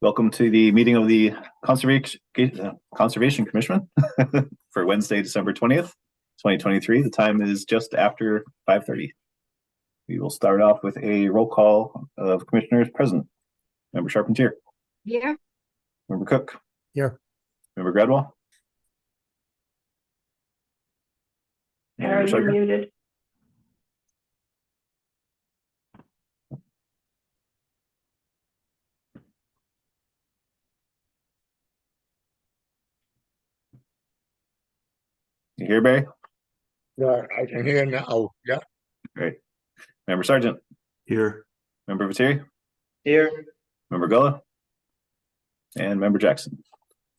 Welcome to the meeting of the Conservation Commission for Wednesday, December 20th, 2023. The time is just after 5:30. We will start off with a roll call of commissioners present. Member Charpentier. Here. Member Cook. Here. Member Gradwell. Are you muted? You hear, Barry? Yeah, I can hear now. Yeah. Great. Member Sargent. Here. Member Viteri. Here. Member Gullah. And Member Jackson.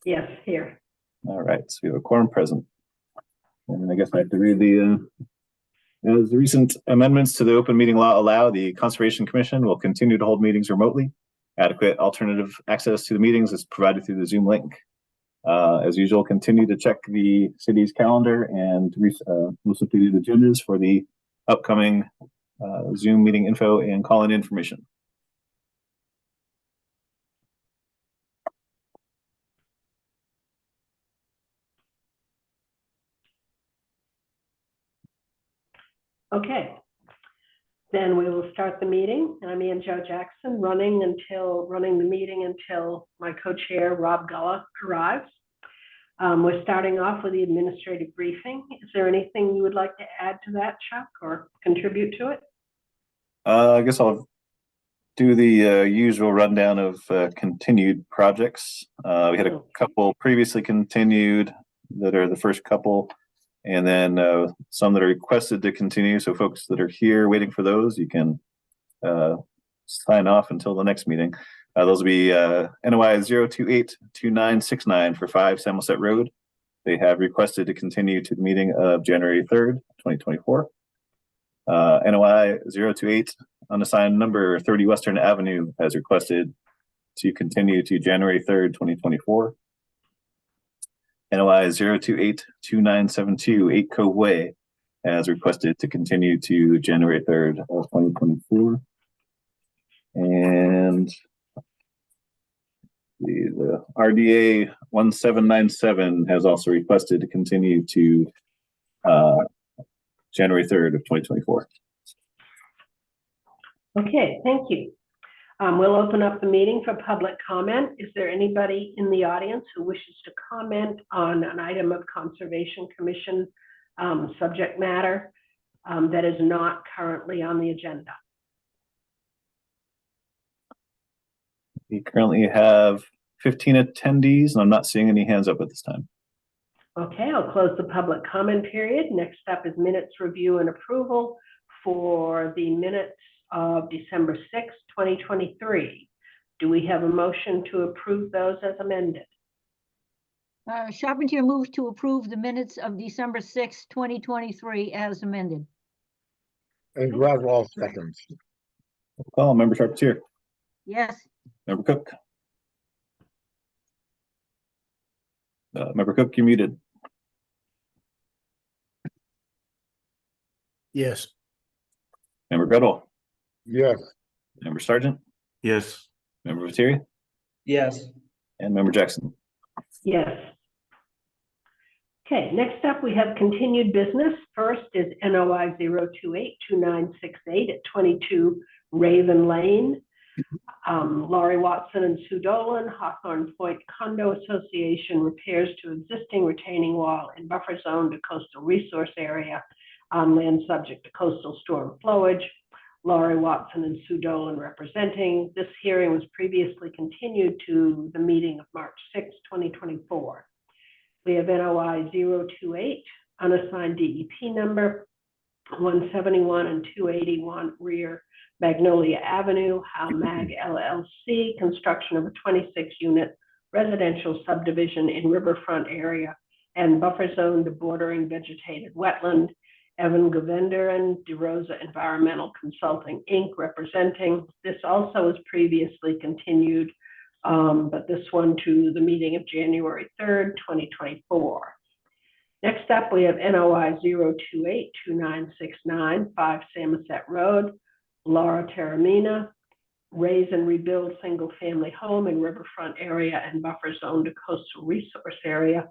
Yes, here. All right, so we have a quorum present. And I guess I have to read the as the recent amendments to the open meeting law allow, the Conservation Commission will continue to hold meetings remotely. Adequate alternative access to the meetings is provided through the Zoom link. As usual, continue to check the city's calendar and listen to the agendas for the upcoming Zoom meeting info and call-in information. Okay. Then we will start the meeting. I'm Ann Jo Jackson, running the meeting until my co-chair Rob Gullah arrives. We're starting off with the administrative briefing. Is there anything you would like to add to that, Chuck, or contribute to it? I guess I'll do the usual rundown of continued projects. We had a couple previously continued that are the first couple, and then some that are requested to continue. So folks that are here waiting for those, you can sign off until the next meeting. Those will be NOI 0282969 for 5 Samoset Road. They have requested to continue to the meeting of January 3rd, 2024. NOI 028 unassigned number 30 Western Avenue has requested to continue to January 3rd, 2024. NOI 0282972 8 Cove Way has requested to continue to January 3rd of 2024. And the RDA 1797 has also requested to continue to January 3rd of 2024. Okay, thank you. We'll open up the meeting for public comment. Is there anybody in the audience who wishes to comment on an item of Conservation Commission subject matter that is not currently on the agenda? We currently have 15 attendees, and I'm not seeing any hands up at this time. Okay, I'll close the public comment period. Next up is minutes review and approval for the minutes of December 6th, 2023. Do we have a motion to approve those as amended? Charpentier moves to approve the minutes of December 6th, 2023 as amended. And Gradwell seconds. Call Member Charpentier. Yes. Member Cook. Member Cook, you're muted. Yes. Member Gradwell. Yes. Member Sargent. Yes. Member Viteri. Yes. And Member Jackson. Yes. Okay, next up we have continued business. First is NOI 0282968 at 22 Raven Lane. Laurie Watson and Sue Dolan, Hawthorne Point Condo Association, repairs to existing retaining wall and buffer zone to coastal resource area on land subject to coastal storm flowage. Laurie Watson and Sue Dolan representing. This hearing was previously continued to the meeting of March 6, 2024. We have NOI 028, unassigned DEP number 171 and 281 rear Magnolia Avenue, HalMag LLC, construction of a 26-unit residential subdivision in riverfront area and buffer zone to bordering vegetated wetland. Evan Govender and DeRosa Environmental Consulting, Inc. representing. This also was previously continued, but this one to the meeting of January 3rd, 2024. Next up, we have NOI 0282969, 5 Samoset Road. Laura Taramina, raise and rebuild single-family home in riverfront area and buffer zone to coastal resource area,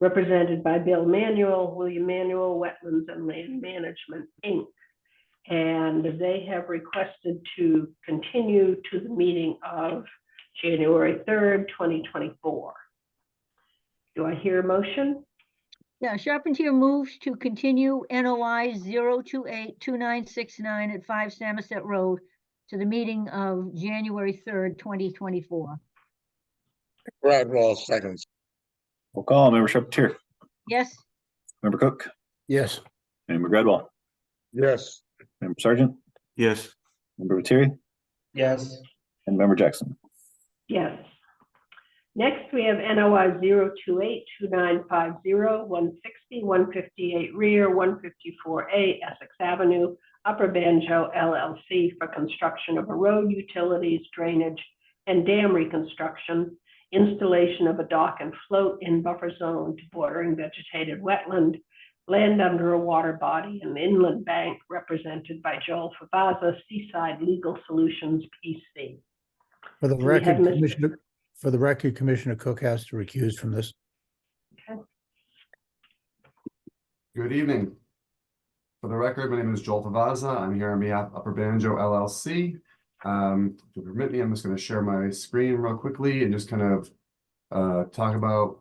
represented by Bill Manuel, William Manuel, Wetlands and Land Management, Inc. And they have requested to continue to the meeting of January 3rd, 2024. Do I hear a motion? Yeah, Charpentier moves to continue NOI 0282969 at 5 Samoset Road to the meeting of January 3rd, 2024. Gradwell seconds. Roll call, Member Charpentier, Yes, Member Cook, Yes. Member Gradwell, Yes. Member Sargent, yes, Member Lettieri, yes, and Member Jackson. Yes. Next, we have NOI 0282950, 160, 158 rear, 154A Essex Avenue, Upper Banjo LLC for construction of a road, utilities, drainage, and dam reconstruction, installation of a dock and float in buffer zone to bordering vegetated wetland, land under a water body, and inland bank, represented by Joel Favaza, Seaside Legal Solutions, PC. For the Do we have record, Mr. Commissioner Cook has to recuse from this. Good evening. For the record, my name is Joel Favaza. I'm here on behalf of Upper Banjo LLC. If you permit me, I'm just going to share my screen real quickly and just kind of talk about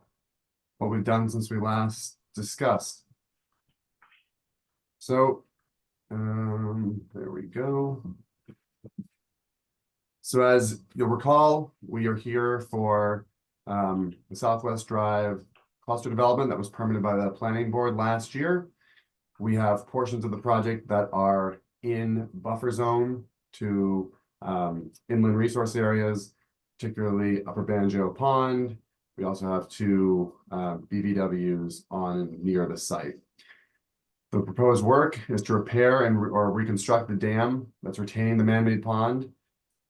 what we've done since we last discussed. So, there we go. So as you'll recall, we are here for the Southwest Drive cluster development that was permitted by the planning board last year. We have portions of the project that are in buffer zone to inland resource areas, particularly Upper Banjo Pond. We also have two BVWs on near the site. The proposed work is to repair or reconstruct the dam that's retaining the man-made pond,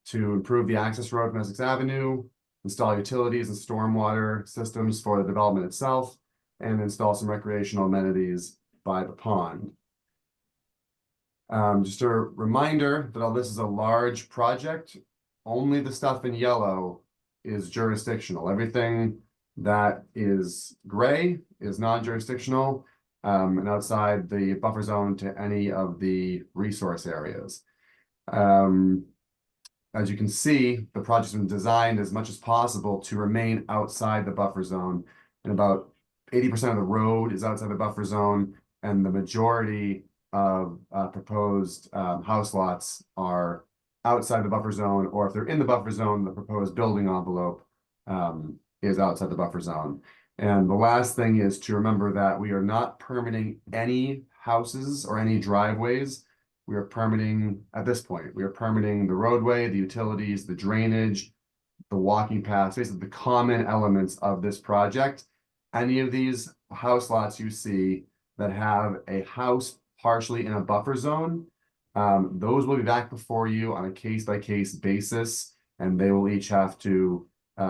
to improve the access road from Essex Avenue, install utilities and stormwater systems for the development itself, and install some recreational amenities by the pond. Just a reminder that all this is a large project. Only the stuff in yellow is jurisdictional. Everything that is gray is non-jurisdictional, and outside the buffer zone to any of the resource areas. As you can see, the project's been designed as much as possible to remain outside the buffer zone, and about 80% of the road is outside the buffer zone, and the majority of proposed house lots are outside the buffer zone, or if they're in the buffer zone, the proposed building envelope is outside the buffer zone. And the last thing is to remember that we are not permitting any houses or any driveways. We are permitting, at this point, we are permitting the roadway, the utilities, the drainage, the walking paths, basically the common elements of this project. Any of these house lots you see that have a house partially in a buffer zone, those will be back before you on a case-by-case basis, and they will each have to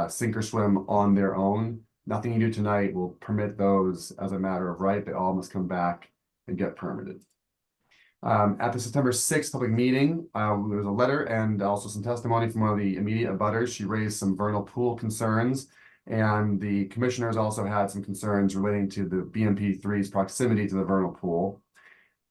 sink or swim on their own. Nothing you do tonight will permit those as a matter of right. They all must come back and get permitted. At the September 6th public meeting, there was a letter and also some testimony from one of the immediate abutters. She raised some vernal pool concerns, and the commissioners also had some concerns relating to the BMP3's proximity to the vernal pool.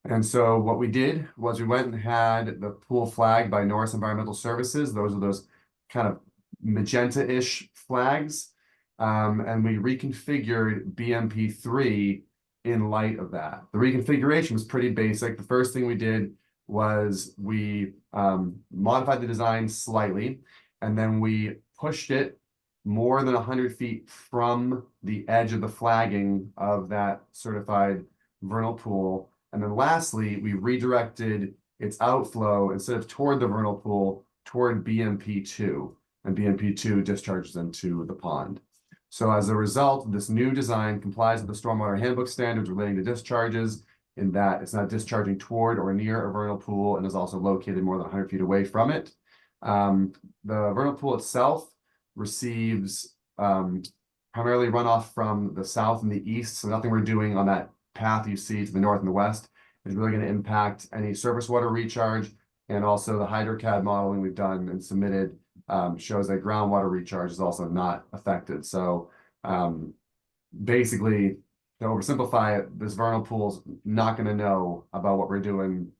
And so what we did was we went and had the pool flagged by Norris Environmental Services. Those are those kind of magenta-ish flags. And we reconfigured BMP3 in light of that. The reconfiguration was pretty basic. The first thing we did was we modified the design slightly, and then we pushed it more than 100 feet from the edge of the flagging of that certified vernal pool. And then lastly, we redirected its outflow instead of toward the vernal pool, toward BMP2, and BMP2 discharges into the pond. So as a result, this new design complies with the Stormwater Handbook standards relating to discharges, in that it's not discharging toward or near a vernal pool and is also located more than 100 feet away from it. The vernal pool itself receives primarily runoff from the south and the east, so nothing we're doing on that path you see to the north and the west is really going to impact any surface water recharge. And also the HydroCAD modeling we've done and submitted shows that groundwater recharge is also not affected. So basically, to oversimplify it, this vernal pool's not going to know about what we're doing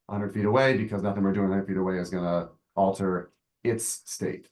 100 feet away, because nothing we're doing 100 feet away is going to alter its state.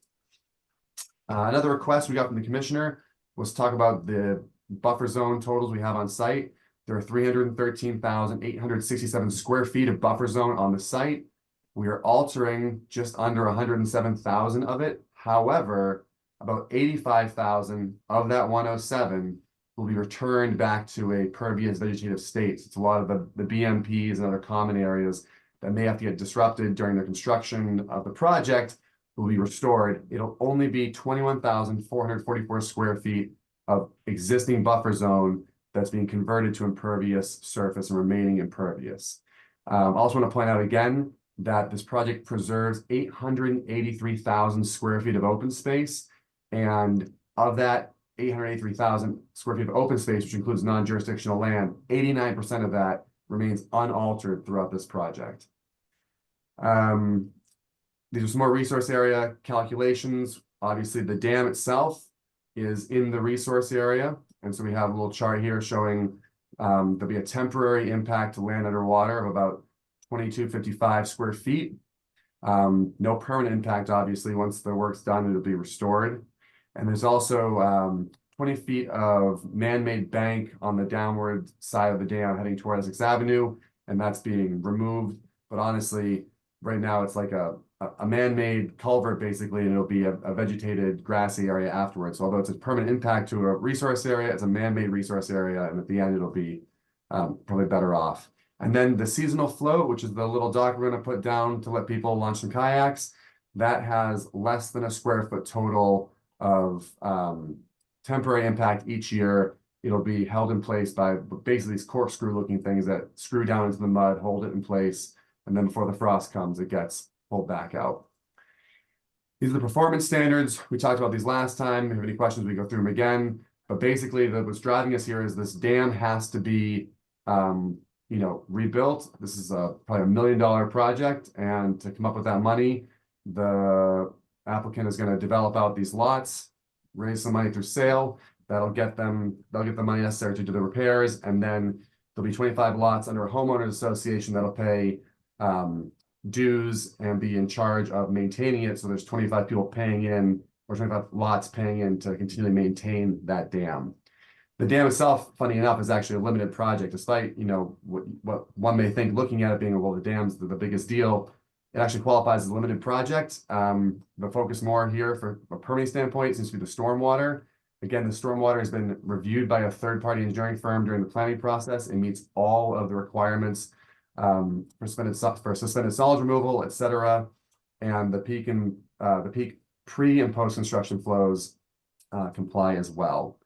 Another request we got from the commissioner was to talk about the buffer zone totals we have on site. There are 313,867 square feet of buffer zone on the site. We are altering just under 107,000 of it. However, about 85,000 of that 107 will be returned back to a pervious vegetative state. It's a lot of the BMPs and other common areas that may have to get disrupted during the construction of the project will be restored. It'll only be 21,444 square feet of existing buffer zone that's being converted to impervious surface and remaining impervious. I also want to point out again that this project preserves 883,000 square feet of open space. And of that 883,000 square feet of open space, which includes non-jurisdictional land, 89% of that remains unaltered throughout this project. These are some more resource area calculations. Obviously, the dam itself is in the resource area. And so we have a little chart here showing there'll be a temporary impact to land underwater of about 2255 square feet. No permanent impact, obviously. Once the work's done, it'll be restored. And there's also 20 feet of man-made bank on the downward side of the dam heading toward Essex Avenue, and that's being removed. But honestly, right now it's like a man-made culvert basically, and it'll be a vegetated grassy area afterwards. So although it's a permanent impact to a resource area, it's a man-made resource area, and at the end it'll be probably better off. And then the seasonal float, which is the little dock we're going to put down to let people launch some kayaks, that has less than a square foot total of temporary impact each year. It'll be held in place by basically these corkscrew looking things that screw down into the mud, hold it in place, and then before the frost comes, it gets pulled back out. These are the performance standards. We talked about these last time. If you have any questions, we go through them again. But basically, what's driving us here is this dam has to be rebuilt. This is probably $1 million project, and to come up with that money, the applicant is going to develop out these lots, raise some money through sale. They'll get the money necessary to do the repairs, and then there'll be 25 lots under a homeowners association that'll pay dues and be in charge of maintaining it. So there's 25 people paying in, or 25 lots paying in to continually maintain that dam. The dam itself, funny enough, is actually a limited project, despite what one may think looking at it being, well, the dam's the biggest deal. It actually qualifies as a limited project. The focus more here for a permitting standpoint seems to be the stormwater. Again, the stormwater has been reviewed by a third-party engineering firm during the planning process and meets all of the requirements for suspended solids removal, et cetera. And the peak pre and post construction flows comply as well.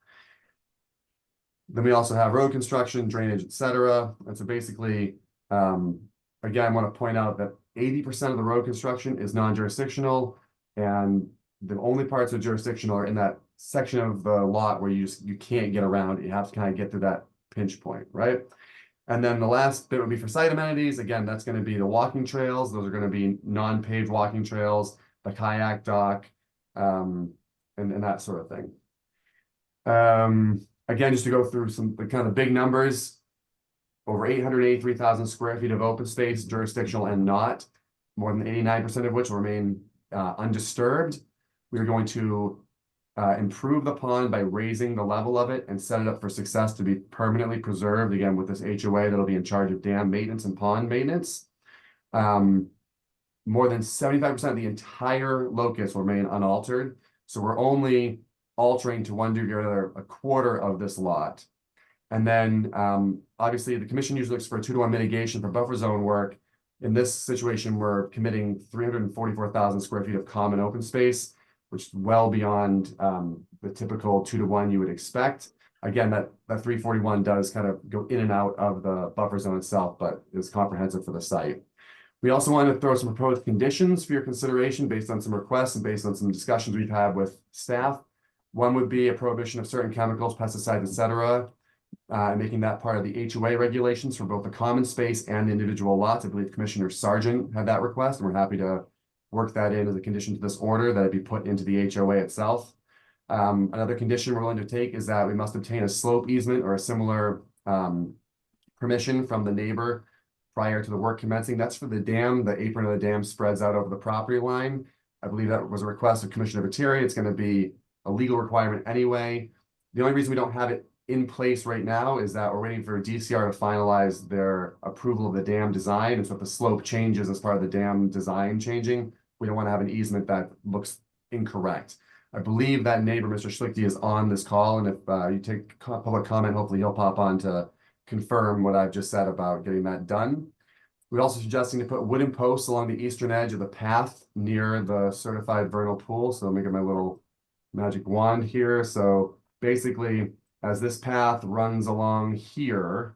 Then we also have road construction, drainage, et cetera. And so basically, again, I want to point out that 80% of the road construction is non-jurisdictional, and the only parts of jurisdictional are in that section of the lot where you can't get around it. You have to kind of get to that pinch point, right? And then the last bit would be for site amenities. Again, that's going to be the walking trails. Those are going to be non-paved walking trails, the kayak dock, and that sort of thing. Again, just to go through some kind of big numbers, over 883,000 square feet of open space, jurisdictional and not, more than 89% of which will remain undisturbed. We are going to improve the pond by raising the level of it and set it up for success to be permanently preserved, again, with this HOA that'll be in charge of dam maintenance and pond maintenance. More than 75% of the entire locus will remain unaltered. So we're only altering to one degree or another a quarter of this lot. And then obviously the commission usually looks for a 2-to-1 mitigation for buffer zone work. In this situation, we're committing 344,000 square feet of common open space, which is well beyond the typical 2-to-1 you would expect. Again, that 341 does kind of go in and out of the buffer zone itself, but is comprehensive for the site. We also want to throw some proposed conditions for your consideration based on some requests and based on some discussions we've had with staff. One would be a prohibition of certain chemicals, pesticides, et cetera. making that part of the HOA regulations for both the common space and individual lots. I believe Commissioner Sargent had that request, and we're happy to work that in as a condition to this order, that it be put into the HOA itself. Another condition we're willing to take is that we must obtain a slope easement or a similar permission from the neighbor prior to the work commencing. That's for the dam. The apron of the dam spreads out over the property line. I believe that was a request of Commissioner Viteri. It's going to be a legal requirement anyway. The only reason we don't have it in place right now is that we're waiting for DCR to finalize their approval of the dam design. And so if the slope changes as part of the dam design changing, we don't want to have an easement that looks incorrect. I believe that neighbor, Mr. Schlichty, is on this call, and if you take public comment, hopefully he'll pop on to confirm what I've just said about getting that done. We're also suggesting to put wooden posts along the eastern edge of the path near the certified vernal pool. So I'm making my little magic wand here. So basically, as this path runs along here,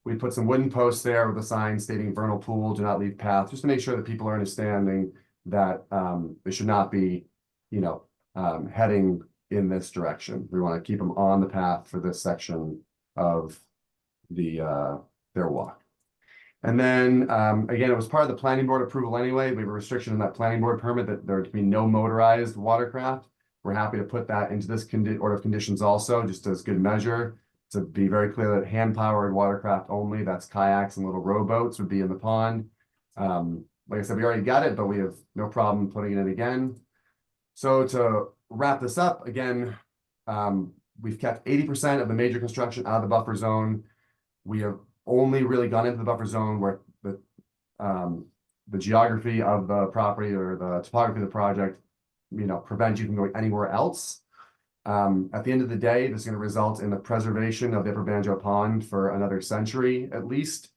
we put some wooden posts there with a sign stating vernal pool, do not leave path, just to make sure that people are understanding that they should not be, heading in this direction. We want to keep them on the path for this section of their walk. And then again, it was part of the planning board approval anyway. We have a restriction in that planning board permit that there can be no motorized watercraft. We're happy to put that into this order of conditions also, just as good measure, to be very clear that hand-powered watercraft only, that's kayaks and little rowboats, would be in the pond. Like I said, we already got it, but we have no problem putting it in again. So to wrap this up, again, we've kept 80% of the major construction out of the buffer zone. We have only really gone into the buffer zone where the geography of the property or the topography of the project, prevents you from going anywhere else. At the end of the day, this is going to result in the preservation of the Upper Banjo Pond for another century at least.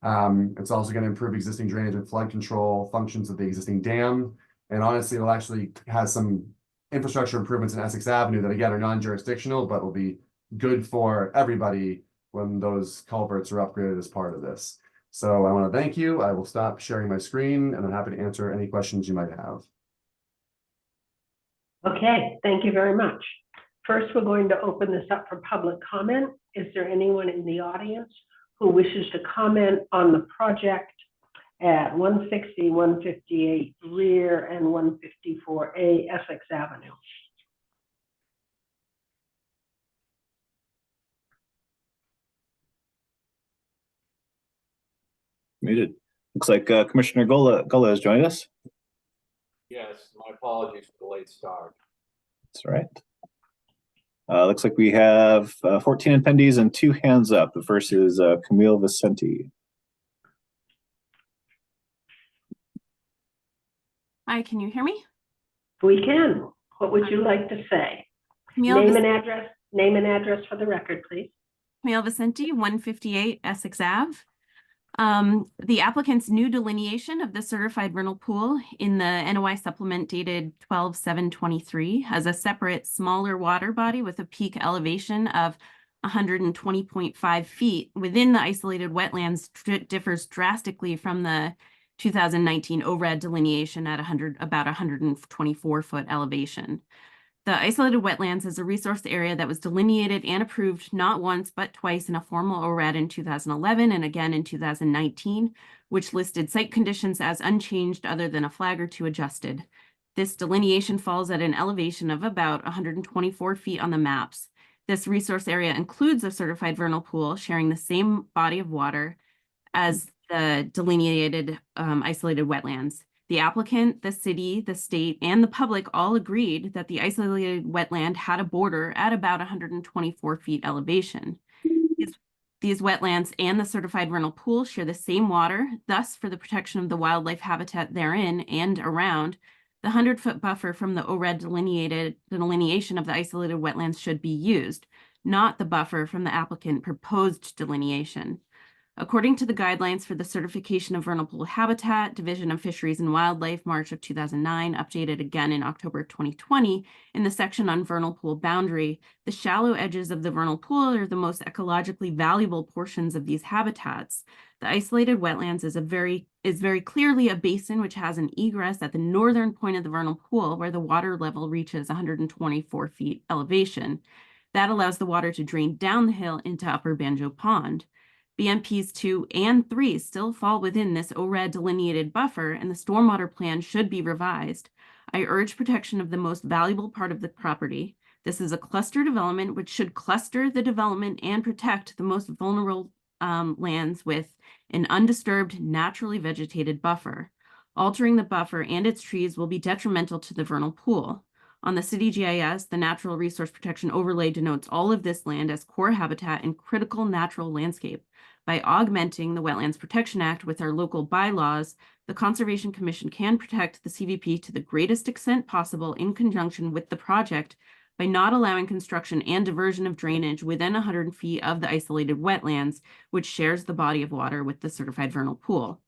It's also going to improve existing drainage and flood control functions of the existing dam. And honestly, it'll actually have some infrastructure improvements in Essex Avenue that again are non-jurisdictional, but will be good for everybody when those culverts are upgraded as part of this. So I want to thank you. I will stop sharing my screen, and I'm happy to answer any questions you might have. Okay, thank you very much. First, we're going to open this up for public comment. Is there anyone in the audience who wishes to comment on the project at 160, 158 Rear and 154A Essex Avenue? Muted. Looks like Commissioner Gola has joined us. Yes, my apologies for the late start. That's all right. Looks like we have 14 attendees and 2 hands up. The first is Camille Vicente. Hi, can you hear me? We can. What would you like to say? Name and address for the record, please. Camille Vicente, 158 Essex Ave. The applicant's new delineation of the certified vernal pool in the NOI supplement dated 12/7/23 has a separate smaller water body with a peak elevation of 120.5 feet within the isolated wetlands differs drastically from the 2019 ORAD delineation at about 124-foot elevation. The isolated wetlands is a resource area that was delineated and approved not once but twice in a formal ORAD in 2011 and again in 2019, which listed site conditions as unchanged other than a flag or 2 adjusted. This delineation falls at an elevation of about 124 feet on the maps. This resource area includes a certified vernal pool sharing the same body of water as the delineated isolated wetlands. The applicant, the city, the state, and the public all agreed that the isolated wetland had a border at about 124 feet elevation. These wetlands and the certified vernal pool share the same water, thus for the protection of the wildlife habitat therein and around, the 100-foot buffer from the ORAD delineation of the isolated wetlands should be used, not the buffer from the applicant proposed delineation. According to the guidelines for the certification of vernal pool habitat, Division of Fisheries and Wildlife, March of 2009, updated again in October 2020, in the section on vernal pool boundary, the shallow edges of the vernal pool are the most ecologically valuable portions of these habitats. The isolated wetlands is very clearly a basin which has an egress at the northern point of the vernal pool where the water level reaches 124 feet elevation. That allows the water to drain down the hill into Upper Banjo Pond. BMPs 2 and 3 still fall within this ORAD delineated buffer, and the stormwater plan should be revised. I urge protection of the most valuable part of the property. This is a cluster development which should cluster the development and protect the most vulnerable lands with an undisturbed, naturally vegetated buffer. Altering the buffer and its trees will be detrimental to the vernal pool. On the city GIS, the natural resource protection overlay denotes all of this land as core habitat and critical natural landscape. By augmenting the Wetlands Protection Act with our local bylaws, the Conservation Commission can protect the CVP to the greatest extent possible in conjunction with the project by not allowing construction and diversion of drainage within 100 feet of the isolated wetlands, which shares the body of water with the certified vernal pool.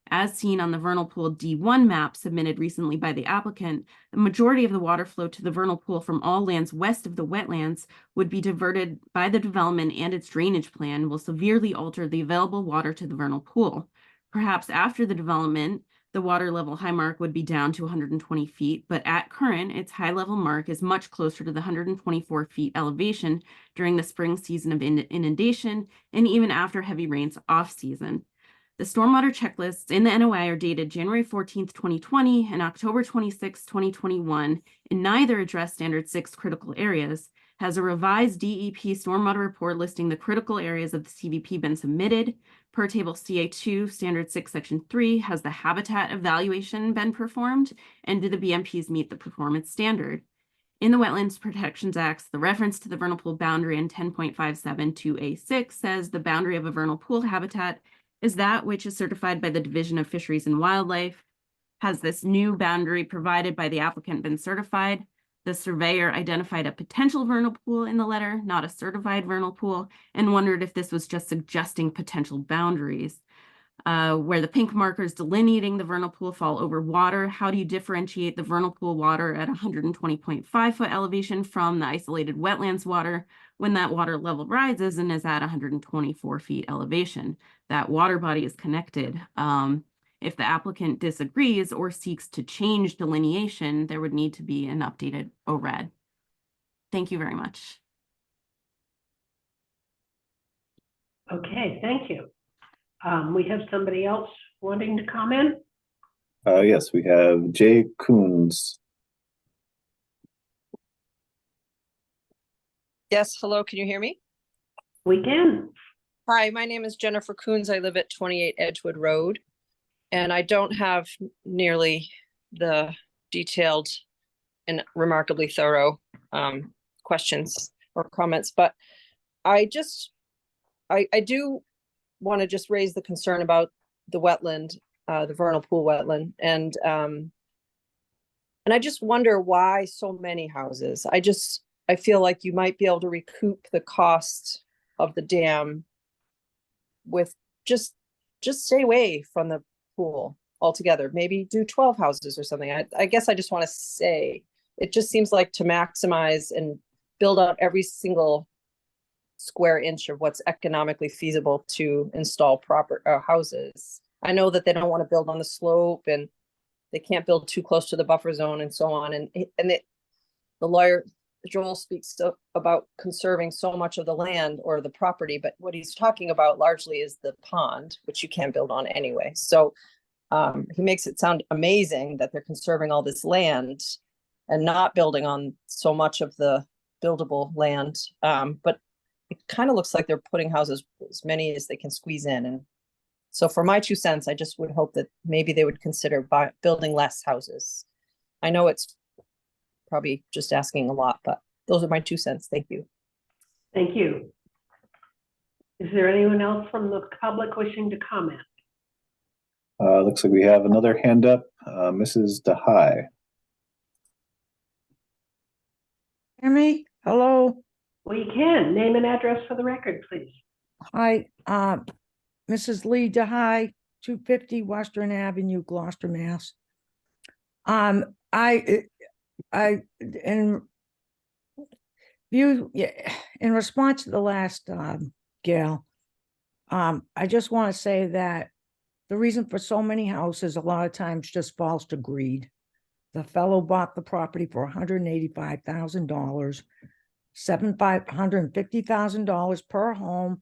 As seen on the vernal pool D1 map submitted recently by the applicant, the majority of the water flow to the vernal pool from all lands west of the wetlands would be diverted by the development, and its drainage plan will severely alter the available water to the vernal pool. Perhaps after the development, the water level high mark would be down to 120 feet, but at current, its high level mark is much closer to the 124 feet elevation during the spring season of inundation and even after heavy rains off season. The stormwater checklists in the NOI are dated January 14th, 2020 and October 26th, 2021, and neither address standard 6 critical areas. Has a revised DEP stormwater report listing the critical areas of the CVP been submitted? Per table CA2, standard 6, section 3, has the habitat evaluation been performed? And do the BMPs meet the performance standard? In the Wetlands Protections Acts, the reference to the vernal pool boundary in 10.572A6 says the boundary of a vernal pool habitat is that which is certified by the Division of Fisheries and Wildlife. Has this new boundary provided by the applicant been certified? The surveyor identified a potential vernal pool in the letter, not a certified vernal pool, and wondered if this was just suggesting potential boundaries. Where the pink markers delineating the vernal pool fall over water, how do you differentiate the vernal pool water at 120.5 foot elevation from the isolated wetlands water when that water level rises and is at 124 feet elevation? That water body is connected. If the applicant disagrees or seeks to change delineation, there would need to be an updated ORAD. Thank you very much. Okay, thank you. We have somebody else wanting to comment? Yes, we have Jay Coons. Yes, hello, can you hear me? We can. Hi, my name is Jennifer Coons. I live at 28 Edgewood Road. And I don't have nearly the detailed and remarkably thorough questions or comments, but I do want to just raise the concern about the wetland, the vernal pool wetland. And I just wonder why so many houses. I feel like you might be able to recoup the cost of the dam with just stay away from the pool altogether. Maybe do 12 houses or something. I guess I just want to say, it just seems like to maximize and build out every single square inch of what's economically feasible to install proper houses. I know that they don't want to build on the slope and they can't build too close to the buffer zone and so on. And the lawyer, Joel, speaks about conserving so much of the land or the property, but what he's talking about largely is the pond, which you can't build on anyway. So he makes it sound amazing that they're conserving all this land and not building on so much of the buildable land. But it kind of looks like they're putting houses, as many as they can squeeze in. And so for my 2 cents, I just would hope that maybe they would consider building less houses. I know it's probably just asking a lot, but those are my 2 cents. Thank you. Thank you. Is there anyone else from the public wishing to comment? Looks like we have another hand up, Mrs. DeHai. Hear me? Hello. We can. Name and address for the record, please. Hi, Mrs. Lee DeHai, 250 Western Avenue, Gloucester, Mass. In response to the last gal, I just want to say that the reason for so many houses a lot of times just falls to greed. The fellow bought the property for $185,000. $750,000 per home,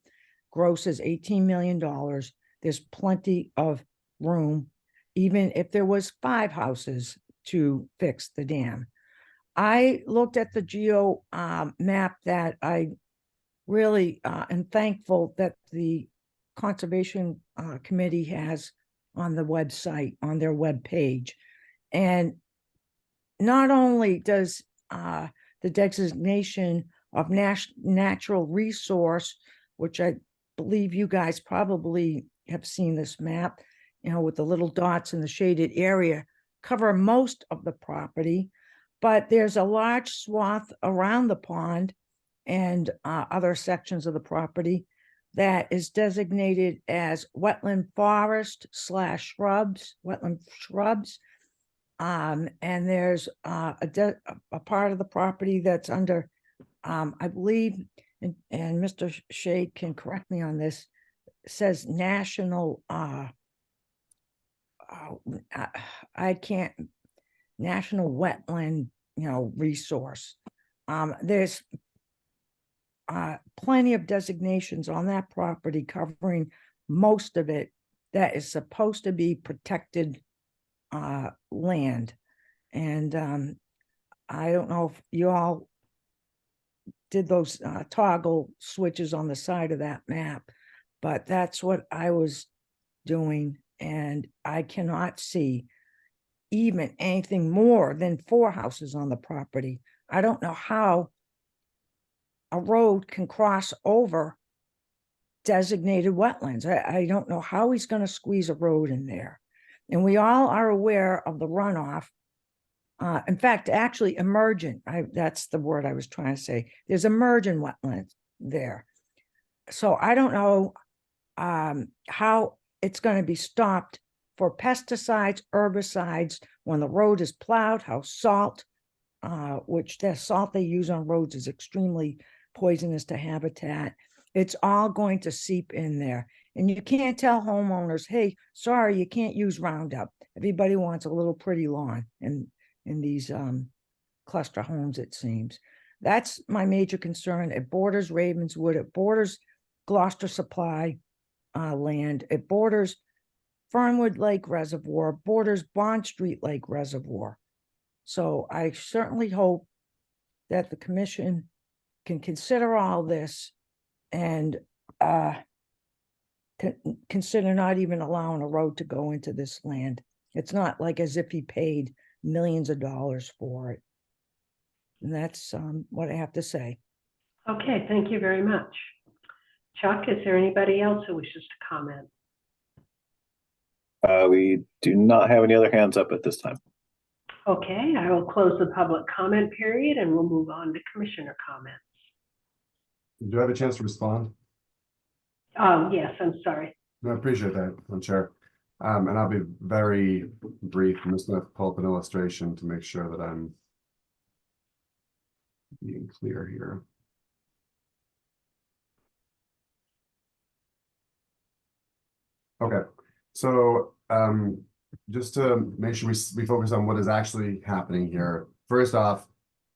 gross is $18 million. There's plenty of room, even if there was 5 houses to fix the dam. I looked at the geo map that I really am thankful that the Conservation Committee has on the website, on their webpage. And not only does the designation of natural resource, which I believe you guys probably have seen this map, you know, with the little dots in the shaded area, cover most of the property, but there's a large swath around the pond and other sections of the property that is designated as wetland forest / shrubs, wetland shrubs. And there's a part of the property that's under, I believe, and Mr. Shade can correct me on this, says national, national wetland, resource. There's plenty of designations on that property covering most of it that is supposed to be protected land. And I don't know if you all did those toggle switches on the side of that map, but that's what I was doing. And I cannot see even anything more than 4 houses on the property. I don't know how a road can cross over designated wetlands. I don't know how he's going to squeeze a road in there. And we all are aware of the runoff. In fact, actually emergent, that's the word I was trying to say. There's emergent wetlands there. So I don't know how it's going to be stopped for pesticides, herbicides, when the road is plowed, how salt, which the salt they use on roads is extremely poisonous to habitat. It's all going to seep in there. And you can't tell homeowners, hey, sorry, you can't use Roundup. Everybody wants a little pretty lawn in these cluster homes, it seems. That's my major concern. It borders Ravenswood, it borders Gloucester Supply land, it borders Fernwood Lake Reservoir, borders Bond Street Lake Reservoir. So I certainly hope that the commission can consider all this and consider not even allowing a road to go into this land. It's not like as if he paid millions of dollars for it. And that's what I have to say. Okay, thank you very much. Chuck, is there anybody else who wishes to comment? We do not have any other hands up at this time. Okay, I will close the public comment period and we'll move on to commissioner comments. Do I have a chance to respond? Yes, I'm sorry. No, I appreciate that, Madam Chair. And I'll be very brief. I'm just going to pull up an illustration to make sure that I'm being clear here. Okay, so just to make sure we focus on what is actually happening here. First off,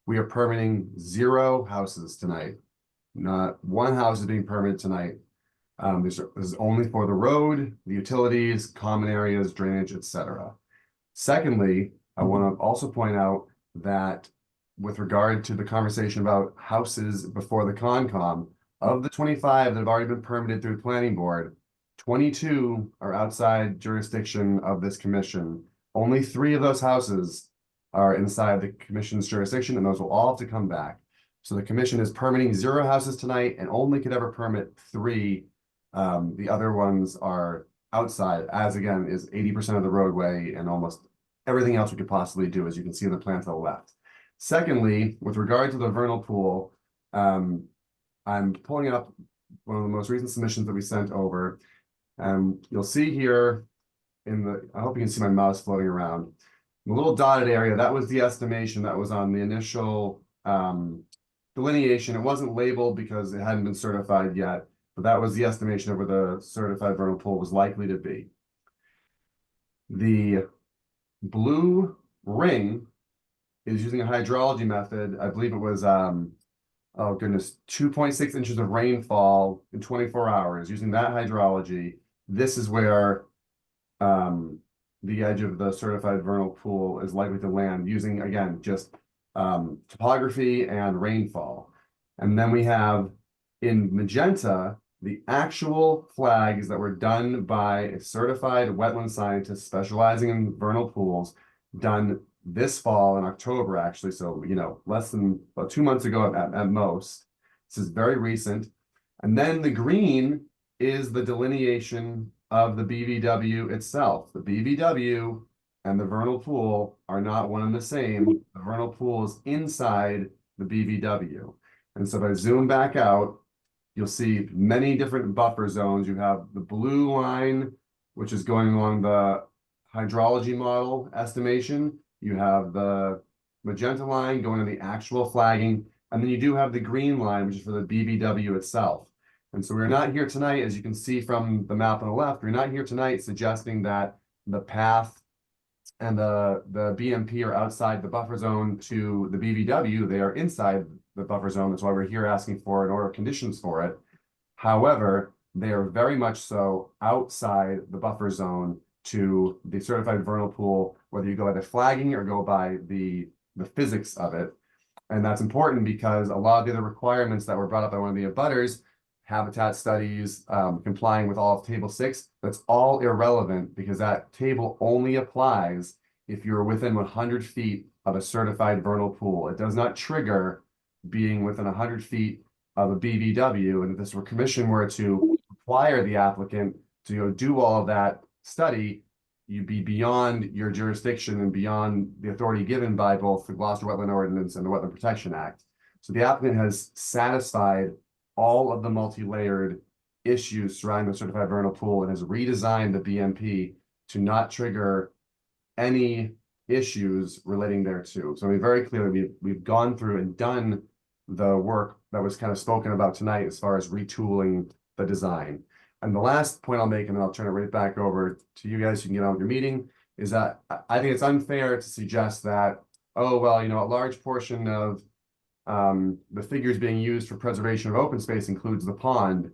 we are permitting 0 houses tonight. Not 1 house is being permitted tonight. This is only for the road, the utilities, common areas, drainage, etc. Secondly, I want to also point out that with regard to the conversation about houses before the Concom, of the 25 that have already been permitted through the planning board, 22 are outside jurisdiction of this commission. Only 3 of those houses are inside the commission's jurisdiction, and those will all have to come back. So the commission is permitting 0 houses tonight and only could ever permit 3. The other ones are outside, as again is 80% of the roadway and almost everything else we could possibly do, as you can see in the plan to the left. Secondly, with regard to the vernal pool, I'm pulling up one of the most recent submissions that we sent over. You'll see here I hope you can see my mouse floating around. The little dotted area, that was the estimation that was on the initial delineation. It wasn't labeled because it hadn't been certified yet, but that was the estimation of where the certified vernal pool was likely to be. The blue ring is using a hydrology method. I believe it was oh goodness, 2.6 inches of rainfall in 24 hours, using that hydrology, this is where the edge of the certified vernal pool is likely to land, using, again, just topography and rainfall. And then we have in magenta, the actual flags that were done by a certified wetland scientist specializing in vernal pools, done this fall in October, actually. So, you know, less than about 2 months ago at most. This is very recent. And then the green is the delineation of the BVW itself. The BVW and the vernal pool are not one and the same. The vernal pool is inside the BVW. And so if I zoom back out, you'll see many different buffer zones. You have the blue line, which is going along the hydrology model estimation. You have the magenta line going to the actual flagging. And then you do have the green line, which is for the BVW itself. And so we're not here tonight, as you can see from the map on the left, we're not here tonight suggesting that the path and the BMP are outside the buffer zone to the BVW. They are inside the buffer zone. That's why we're here asking for an order of conditions for it. However, they are very much so outside the buffer zone to the certified vernal pool, whether you go by the flagging or go by the physics of it. And that's important because a lot of the other requirements that were brought up by one of the abutters, habitat studies, complying with all of table 6, that's all irrelevant because that table only applies if you're within 100 feet of a certified vernal pool. It does not trigger being within 100 feet of a BVW. And if this commission were to require the applicant to go do all of that study, you'd be beyond your jurisdiction and beyond the authority given by both the Gloucester Wetland Ordinance and the Wetland Protection Act. So the applicant has satisfied all of the multi-layered issues surrounding the certified vernal pool and has redesigned the BMP to not trigger any issues relating thereto. So I mean, very clearly, we've gone through and done the work that was kind of spoken about tonight as far as retooling the design. And the last point I'll make, and then I'll turn it right back over to you guys, you can get on with your meeting, is that I think it's unfair to suggest that, oh, well, you know, a large portion of the figures being used for preservation of open space includes the pond.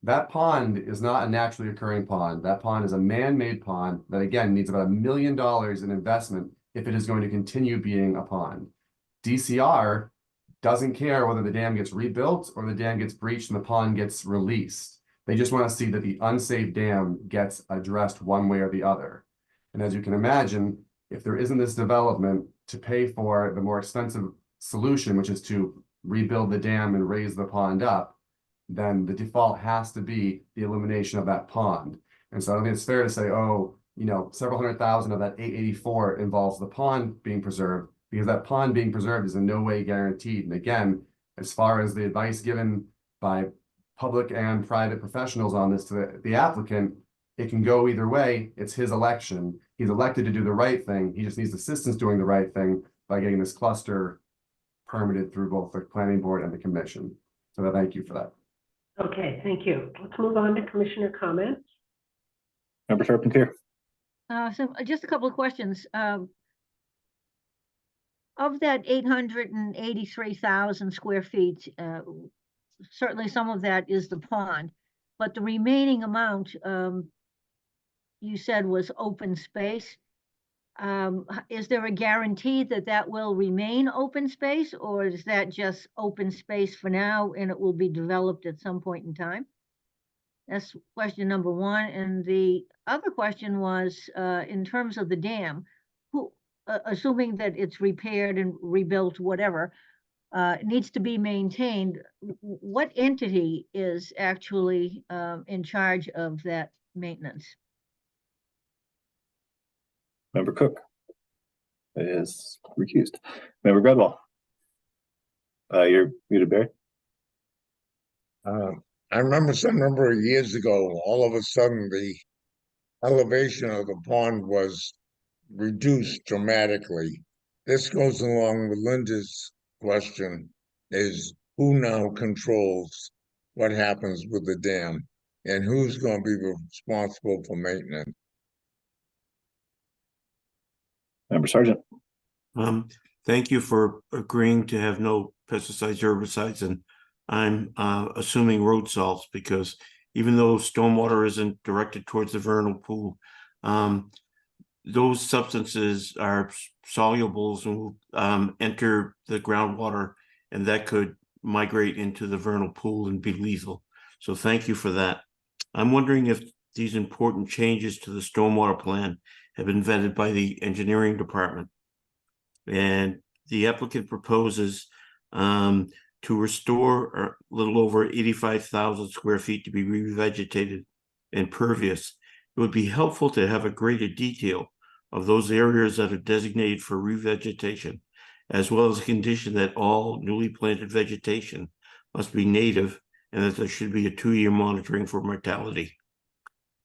That pond is not a naturally occurring pond. That pond is a man-made pond that, again, needs about $1 million in investment if it is going to continue being a pond. DCR doesn't care whether the dam gets rebuilt or the dam gets breached and the pond gets released. They just want to see that the unsafe dam gets addressed one way or the other. And as you can imagine, if there isn't this development to pay for the more expensive solution, which is to rebuild the dam and raise the pond up, then the default has to be the elimination of that pond. And so I don't think it's fair to say, oh, you know, several $100,000 of that 884 involves the pond being preserved, because that pond being preserved is in no way guaranteed. And again, as far as the advice given by public and private professionals on this to the applicant, it can go either way. It's his election. He's elected to do the right thing. He just needs assistance doing the right thing by getting this cluster permitted through both the planning board and the commission. So I thank you for that. Okay, thank you. Let's move on to commissioner comments. Member Charpentier. So just a couple of questions. Of that 883,000 square feet, certainly some of that is the pond, but the remaining amount you said was open space. Is there a guarantee that that will remain open space, or is that just open space for now and it will be developed at some point in time? That's question number one. And the other question was, in terms of the dam, who, assuming that it's repaired and rebuilt, whatever, needs to be maintained, what entity is actually in charge of that maintenance? Member Cook is recused. Member Gredwell. You're muted, Barry. I remember some number of years ago, all of a sudden the elevation of the pond was reduced dramatically. This goes along with Linda's question, is who now controls what happens with the dam and who's going to be responsible for maintenance? Member Sargent. thank you for agreeing to have no pesticides, herbicides, and I'm assuming road salts, because even though stormwater isn't directed towards the vernal pool, those substances are solubles and will enter the groundwater, and that could migrate into the vernal pool and be lethal. So thank you for that. I'm wondering if these important changes to the stormwater plan have been vetted by the engineering department. And the applicant proposes to restore a little over 85,000 square feet to be revegetated and pervious. It would be helpful to have a greater detail of those areas that are designated for revegetation, as well as a condition that all newly planted vegetation must be native and that there should be a 2-year monitoring for mortality.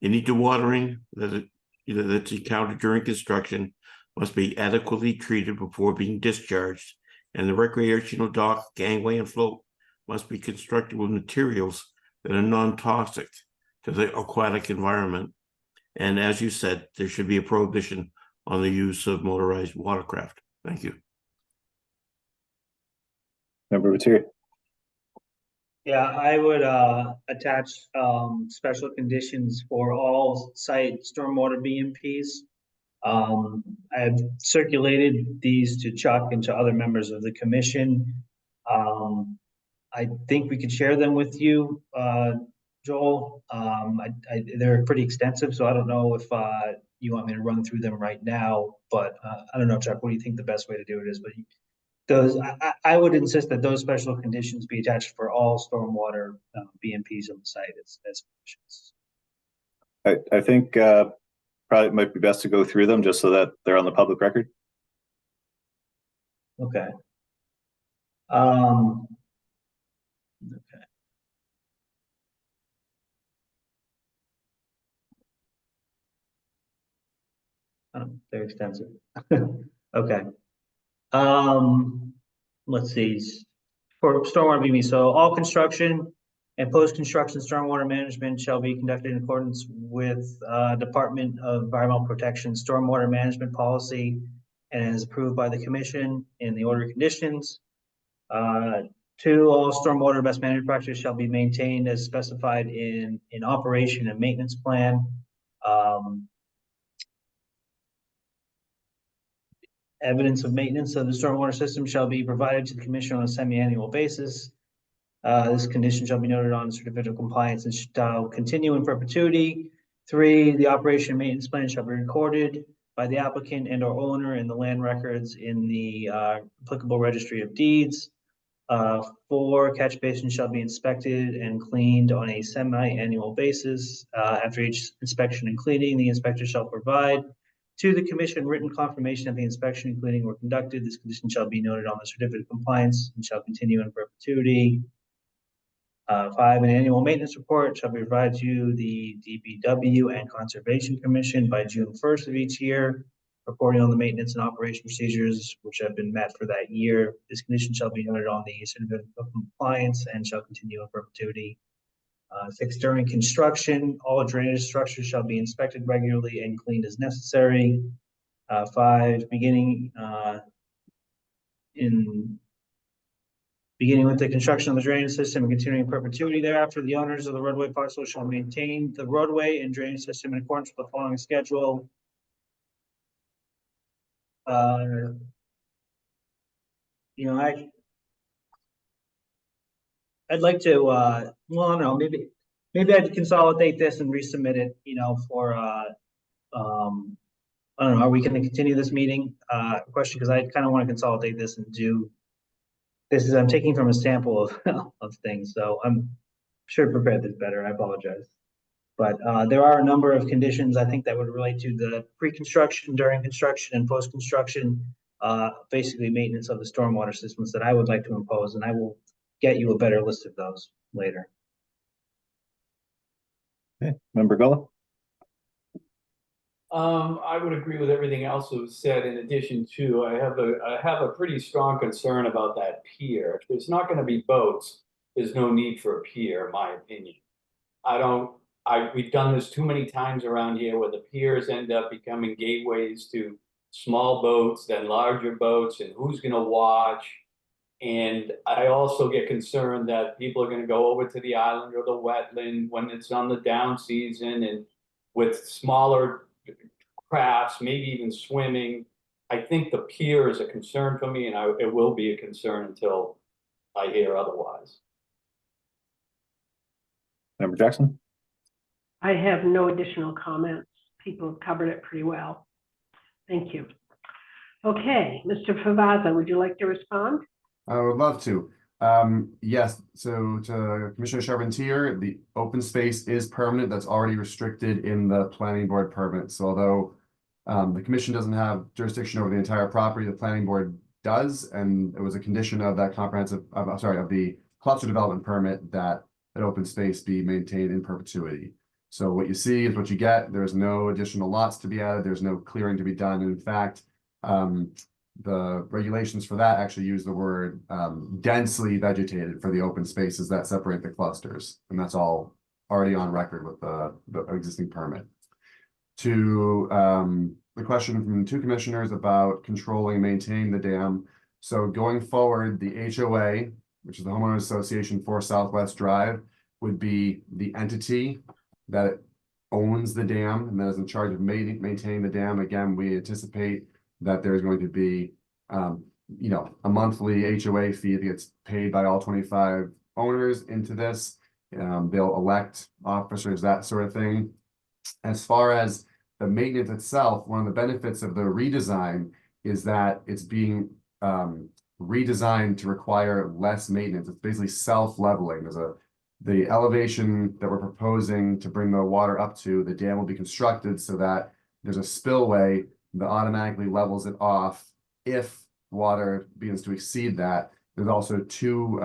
Any dewatering that's encountered during construction must be adequately treated before being discharged, and the recreational dock, gangway, and float must be constructed with materials that are non-toxic to the aquatic environment. And as you said, there should be a prohibition on the use of motorized watercraft. Thank you. Member Lettieri. Yeah, I would attach special conditions for all site stormwater BMPs. I've circulated these to Chuck and to other members of the commission. I think we could share them with you, Joel. They're pretty extensive, so I don't know if you want me to run through them right now, but I don't know, Chuck, what do you think the best way to do it is? But those, I would insist that those special conditions be attached for all stormwater BMPs on the site as conditions. I think probably it might be best to go through them just so that they're on the public record. Okay. Okay. They're extensive. Okay. Let's see. For stormwater BMP, so all construction and post-construction stormwater management shall be conducted in accordance with Department of Environmental Protection stormwater management policy and is approved by the commission in the order of conditions. 2, all stormwater best management practices shall be maintained as specified in operation and maintenance plan. Evidence of maintenance of the stormwater system shall be provided to the commission on a semi-annual basis. This condition shall be noted on the certificate of compliance and shall continue in perpetuity. 3, the operation and maintenance plan shall be recorded by the applicant and or owner in the land records in the applicable registry of deeds. 4, catch basins shall be inspected and cleaned on a semi-annual basis. After each inspection and cleaning, the inspector shall provide to the commission written confirmation that the inspection and cleaning were conducted. This condition shall be noted on the certificate of compliance and shall continue in perpetuity. 5, an annual maintenance report shall be provided to the DPW and Conservation Commission by June 1st of each year, reporting on the maintenance and operation procedures which have been met for that year. This condition shall be noted on the certificate of compliance and shall continue in perpetuity. 6, during construction, all drainage structures shall be inspected regularly and cleaned as necessary. 5, beginning with the construction of the drainage system and continuing in perpetuity thereafter, the owners of the roadway parcel shall maintain the roadway and drainage system in accordance with the following schedule. I'd like to, well, I don't know, maybe I'd consolidate this and resubmit it, for, I don't know, are we going to continue this meeting? Question, because I kind of want to consolidate this and do, I'm taking from a sample of things, so I'm sure prepared this better, I apologize. But there are a number of conditions, I think, that would relate to the pre-construction, during construction, and post-construction, basically maintenance of the stormwater systems that I would like to impose, and I will get you a better list of those later. Okay, Member Gullah. I would agree with everything else that was said. In addition to, I have a pretty strong concern about that pier. If there's not going to be boats, there's no need for a pier, in my opinion. We've done this too many times around here where the piers end up becoming gateways to small boats, then larger boats, and who's gonna watch? And I also get concerned that people are gonna go over to the island or the wetland when it's on the down season and with smaller crafts, maybe even swimming. I think the pier is a concern for me, and it will be a concern until I hear otherwise. Member Jackson? I have no additional comments. People have covered it pretty well. Thank you. Okay, Mr. Favazza, would you like to respond? I would love to. Yes, so to Commissioner Charpentier, the open space is permanent. That's already restricted in the planning board permit. So although the commission doesn't have jurisdiction over the entire property, the planning board does, and it was a condition of that comprehensive, of the cluster development permit that open space be maintained in perpetuity. So what you see is what you get. There's no additional lots to be added. There's no clearing to be done. And in fact, the regulations for that actually use the word densely vegetated for the open spaces that separate the clusters. And that's all already on record with the existing permit. To the question from the two commissioners about controlling and maintaining the dam. So going forward, the HOA, which is the Homeowners Association for Southwest Drive, would be the entity that owns the dam and that is in charge of maintaining the dam. Again, we anticipate that there's going to be, you know, a monthly HOA fee that gets paid by all 25 owners into this. They'll elect officers, that sort of thing. As far as the maintenance itself, one of the benefits of the redesign is that it's being redesigned to require less maintenance. It's basically self-leveling. The elevation that we're proposing to bring the water up to, the dam will be constructed so that there's a spillway that automatically levels it off if water begins to exceed that. There's also two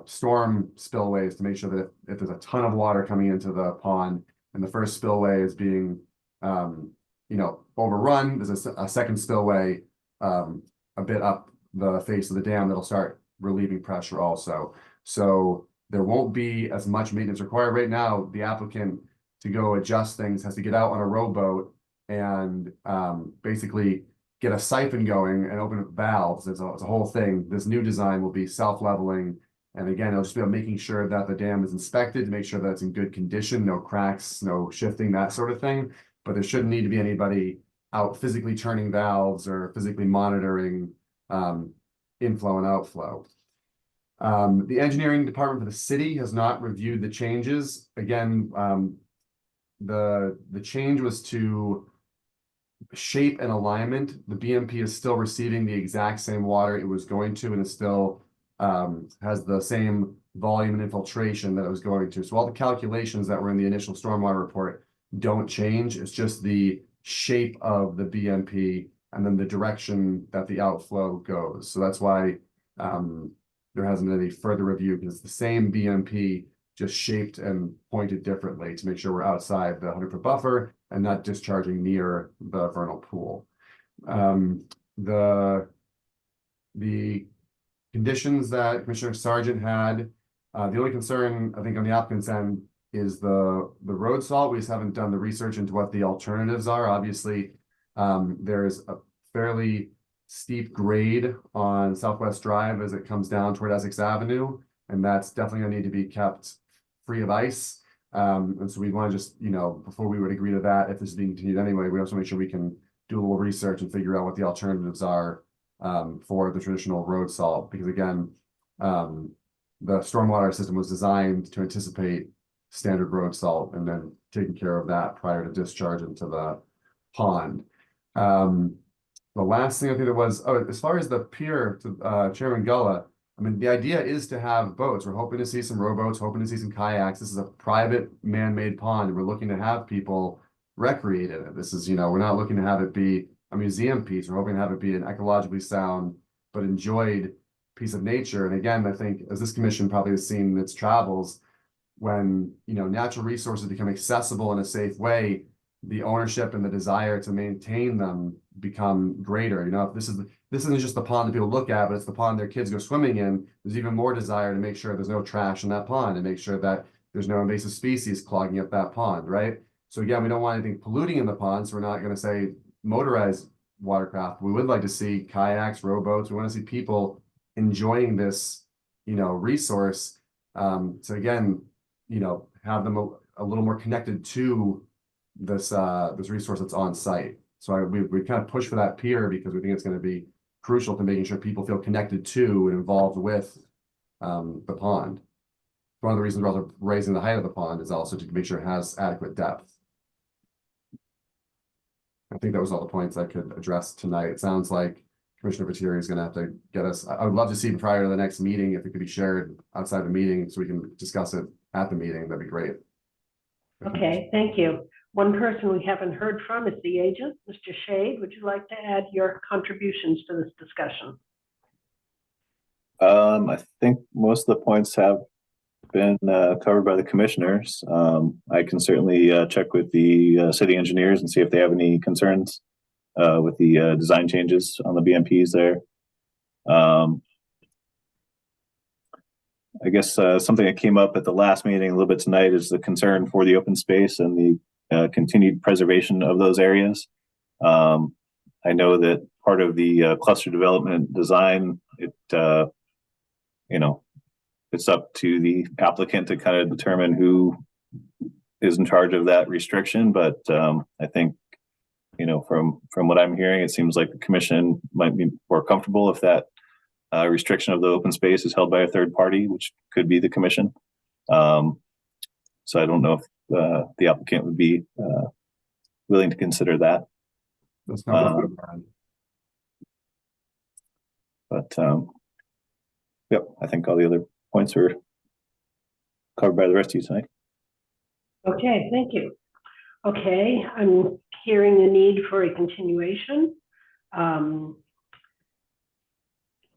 storm spillways to make sure that if there's a ton of water coming into the pond and the first spillway is being you know, overrun, there's a second spillway a bit up the face of the dam that'll start relieving pressure also. So there won't be as much maintenance required. Right now, the applicant, to go adjust things, has to get out on a rowboat and basically get a siphon going and open up valves. It's a whole thing. This new design will be self-leveling. And again, it'll just be about making sure that the dam is inspected to make sure that it's in good condition, no cracks, no shifting, that sort of thing. But there shouldn't need to be anybody out physically turning valves or physically monitoring inflow and outflow. The engineering department for the city has not reviewed the changes. Again, the change was to shape and alignment. The BMP is still receiving the exact same water it was going to, and it still has the same volume and infiltration that it was going to. So all the calculations that were in the initial stormwater report don't change. It's just the shape of the BMP and then the direction that the outflow goes. So that's why there hasn't been any further review, because it's the same BMP, just shaped and pointed differently to make sure we're outside the 100-foot buffer and not discharging near the vernal pool. The conditions that Commissioner Sargent had, the only concern I think on the applicant's end is the road salt. We just haven't done the research into what the alternatives are. Obviously, there's a fairly steep grade on Southwest Drive as it comes down toward Essex Avenue, and that's definitely gonna need to be kept free of ice. And so we want to just, you know, before we would agree to that, if this is being continued anyway, we also make sure we can do a little research and figure out what the alternatives are for the traditional road salt, because again, the stormwater system was designed to anticipate standard road salt and then taking care of that prior to discharge into the pond. The last thing I think there was, as far as the pier, to Chairman Gullah, I mean, the idea is to have boats. We're hoping to see some rowboats, hoping to see some kayaks. This is a private man-made pond, and we're looking to have people recreate in it. This is, you know, we're not looking to have it be a museum piece. We're hoping to have it be an ecologically sound but enjoyed piece of nature. And again, I think as this commission probably has seen in its travels, when, you know, natural resources become accessible in a safe way, the ownership and the desire to maintain them become greater. You know, if this isn't just the pond that people look at, but it's the pond their kids go swimming in, there's even more desire to make sure there's no trash in that pond and make sure that there's no invasive species clogging up that pond, right? So again, we don't want anything polluting in the pond, so we're not going to say motorized watercraft. We would like to see kayaks, rowboats. We want to see people enjoying this, resource. So again, have them a little more connected to this resource that's on site. So we kind of push for that pier because we think it's going to be crucial to making sure people feel connected to and involved with the pond. One of the reasons we're also raising the height of the pond is also to make sure it has adequate depth. I think that was all the points I could address tonight. It sounds like Commissioner Viteri is going to have to get us. I would love to see prior to the next meeting if it could be shared outside the meeting so we can discuss it at the meeting. That'd be great. Okay, thank you. One person we haven't heard from is the agent, Mr. Shade. Would you like to add your contributions to this discussion? I think most of the points have been covered by the commissioners. I can certainly check with the city engineers and see if they have any concerns with the design changes on the BMPs there. I guess something that came up at the last meeting a little bit tonight is the concern for the open space and the continued preservation of those areas. I know that part of the cluster development design, it's up to the applicant to kind of determine who is in charge of that restriction. But I think, from what I'm hearing, it seems like the commission might be more comfortable if that restriction of the open space is held by a third party, which could be the commission. So I don't know if the applicant would be willing to consider that. That's not But yep, I think all the other points are covered by the rest of you tonight. Okay, thank you. Okay, I'm hearing the need for a continuation.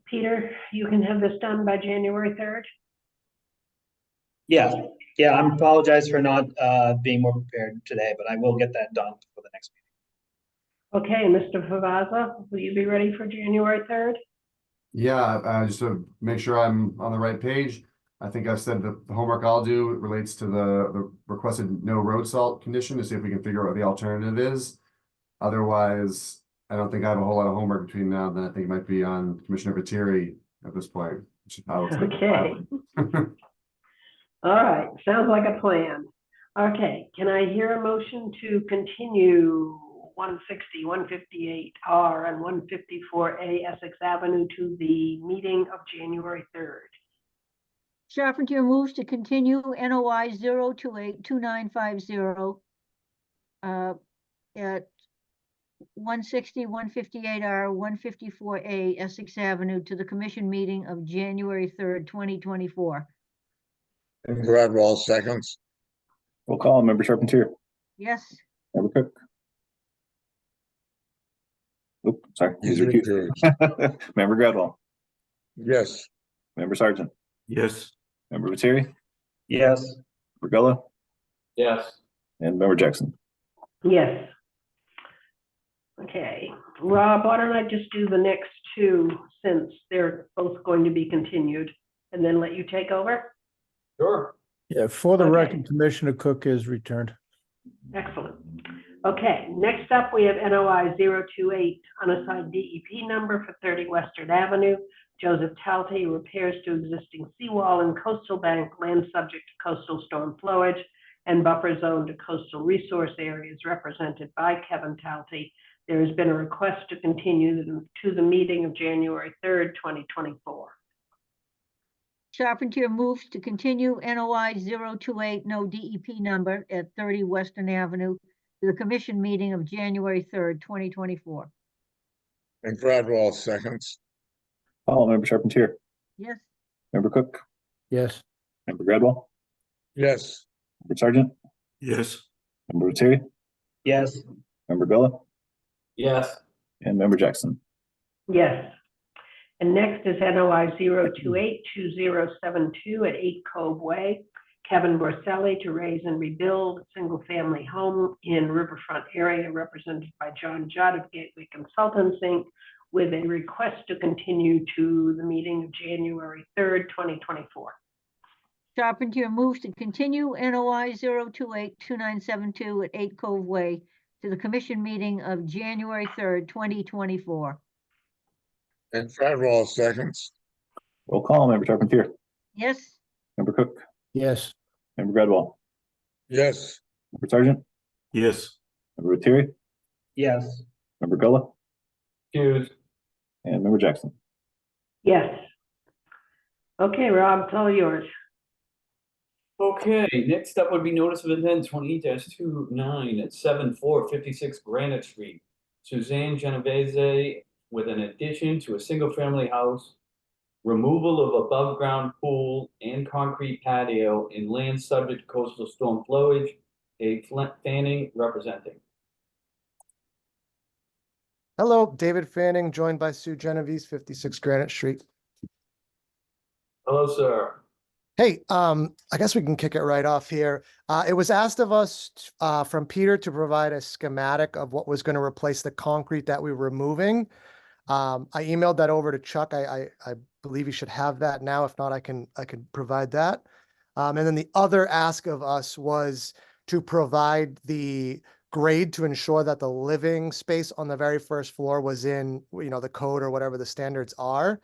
Peter, you can have this done by January 3rd? Yeah, I apologize for not being more prepared today, but I will get that done for the next meeting. Okay, Mr. Favazza, will you be ready for January 3rd? Yeah, just to make sure I'm on the right page. I think I've said the homework I'll do relates to the requested no road salt condition to see if we can figure out what the alternative is. Otherwise, I don't think I have a whole lot of homework between now and then. I think it might be on Commissioner Viteri at this point. Which is how it's Okay. All right, sounds like a plan. Okay, can I hear a motion to continue 160, 158R, and 154A Essex Avenue to the meeting of January 3rd? Charpentier moves to continue NOI 0282950 at 160, 158R, 154A Essex Avenue to the commission meeting of January 3rd, 2024. And Gradwell seconds. Roll call, Member Charpentier. Yes. Member Cook. Oops, sorry. He's He's recused. Member Gradwell. Yes. Member Sargent. Yes. Member Viteri. Yes. Regula. Yes. And Member Jackson. Yes. Okay, Rob, why don't I just do the next two since they're both going to be continued and then let you take over? Sure. Yeah, for the Okay. record, Commissioner Cook is returned. Excellent. Okay, next up, we have NOI 028 unassigned DEP number for 30 Western Avenue. Joseph Talty, repairs to existing seawall and coastal bank, land subject to coastal storm flowage and buffer zone to coastal resource areas represented by Kevin Talty. There has been a request to continue to the meeting of January 3rd, 2024. Charpentier moves to continue NOI 028, no DEP number at 30 Western Avenue to the commission meeting of January 3rd, 2024. And Gradwell seconds. Call, Member Charpentier. Yes. Member Cook. Yes. Member Gradwell. Yes. Member Sargent. Yes. Member Viteri. Yes. Member Gula. Yes. And Member Jackson. Yes. And next is NOI 0282072 at 8 Cove Way. Kevin Borselli to raise and rebuild a single-family home in riverfront area represented by John Judd of Gateway Consultants, Inc., with a request to continue to the meeting of January 3rd, 2024. Charpentier moves to continue NOI 0282972 at 8 Cove Way to the commission meeting of January 3rd, 2024. And Federal seconds. Roll call, Member Charpentier, Yes, Member Cook, Yes. Member Gradwell, Yes, Member Sergeant, Yes, Member Lettieri, Yes. Member Gullah, Hughes, and Member Jackson. Yes. Okay, Rob, it's all yours. okay, next up would be notice of intent 28-29 at 7456 Granite Street. Suzanne Genovese with an addition to a single-family house, removal of above-ground pool and concrete patio in land subject to coastal storm flowage. Dave Fanning representing. Hello, David Fanning, joined by Sue Genovese, 56 Granite Street. Hello, sir. Hey, I guess we can kick it right off here. It was asked of us from Peter to provide a schematic of what was going to replace the concrete that we were removing. I emailed that over to Chuck. I believe you should have that now. If not, I can provide that. And then the other ask of us was to provide the grade to ensure that the living space on the very first floor was in, the code or whatever the standards are.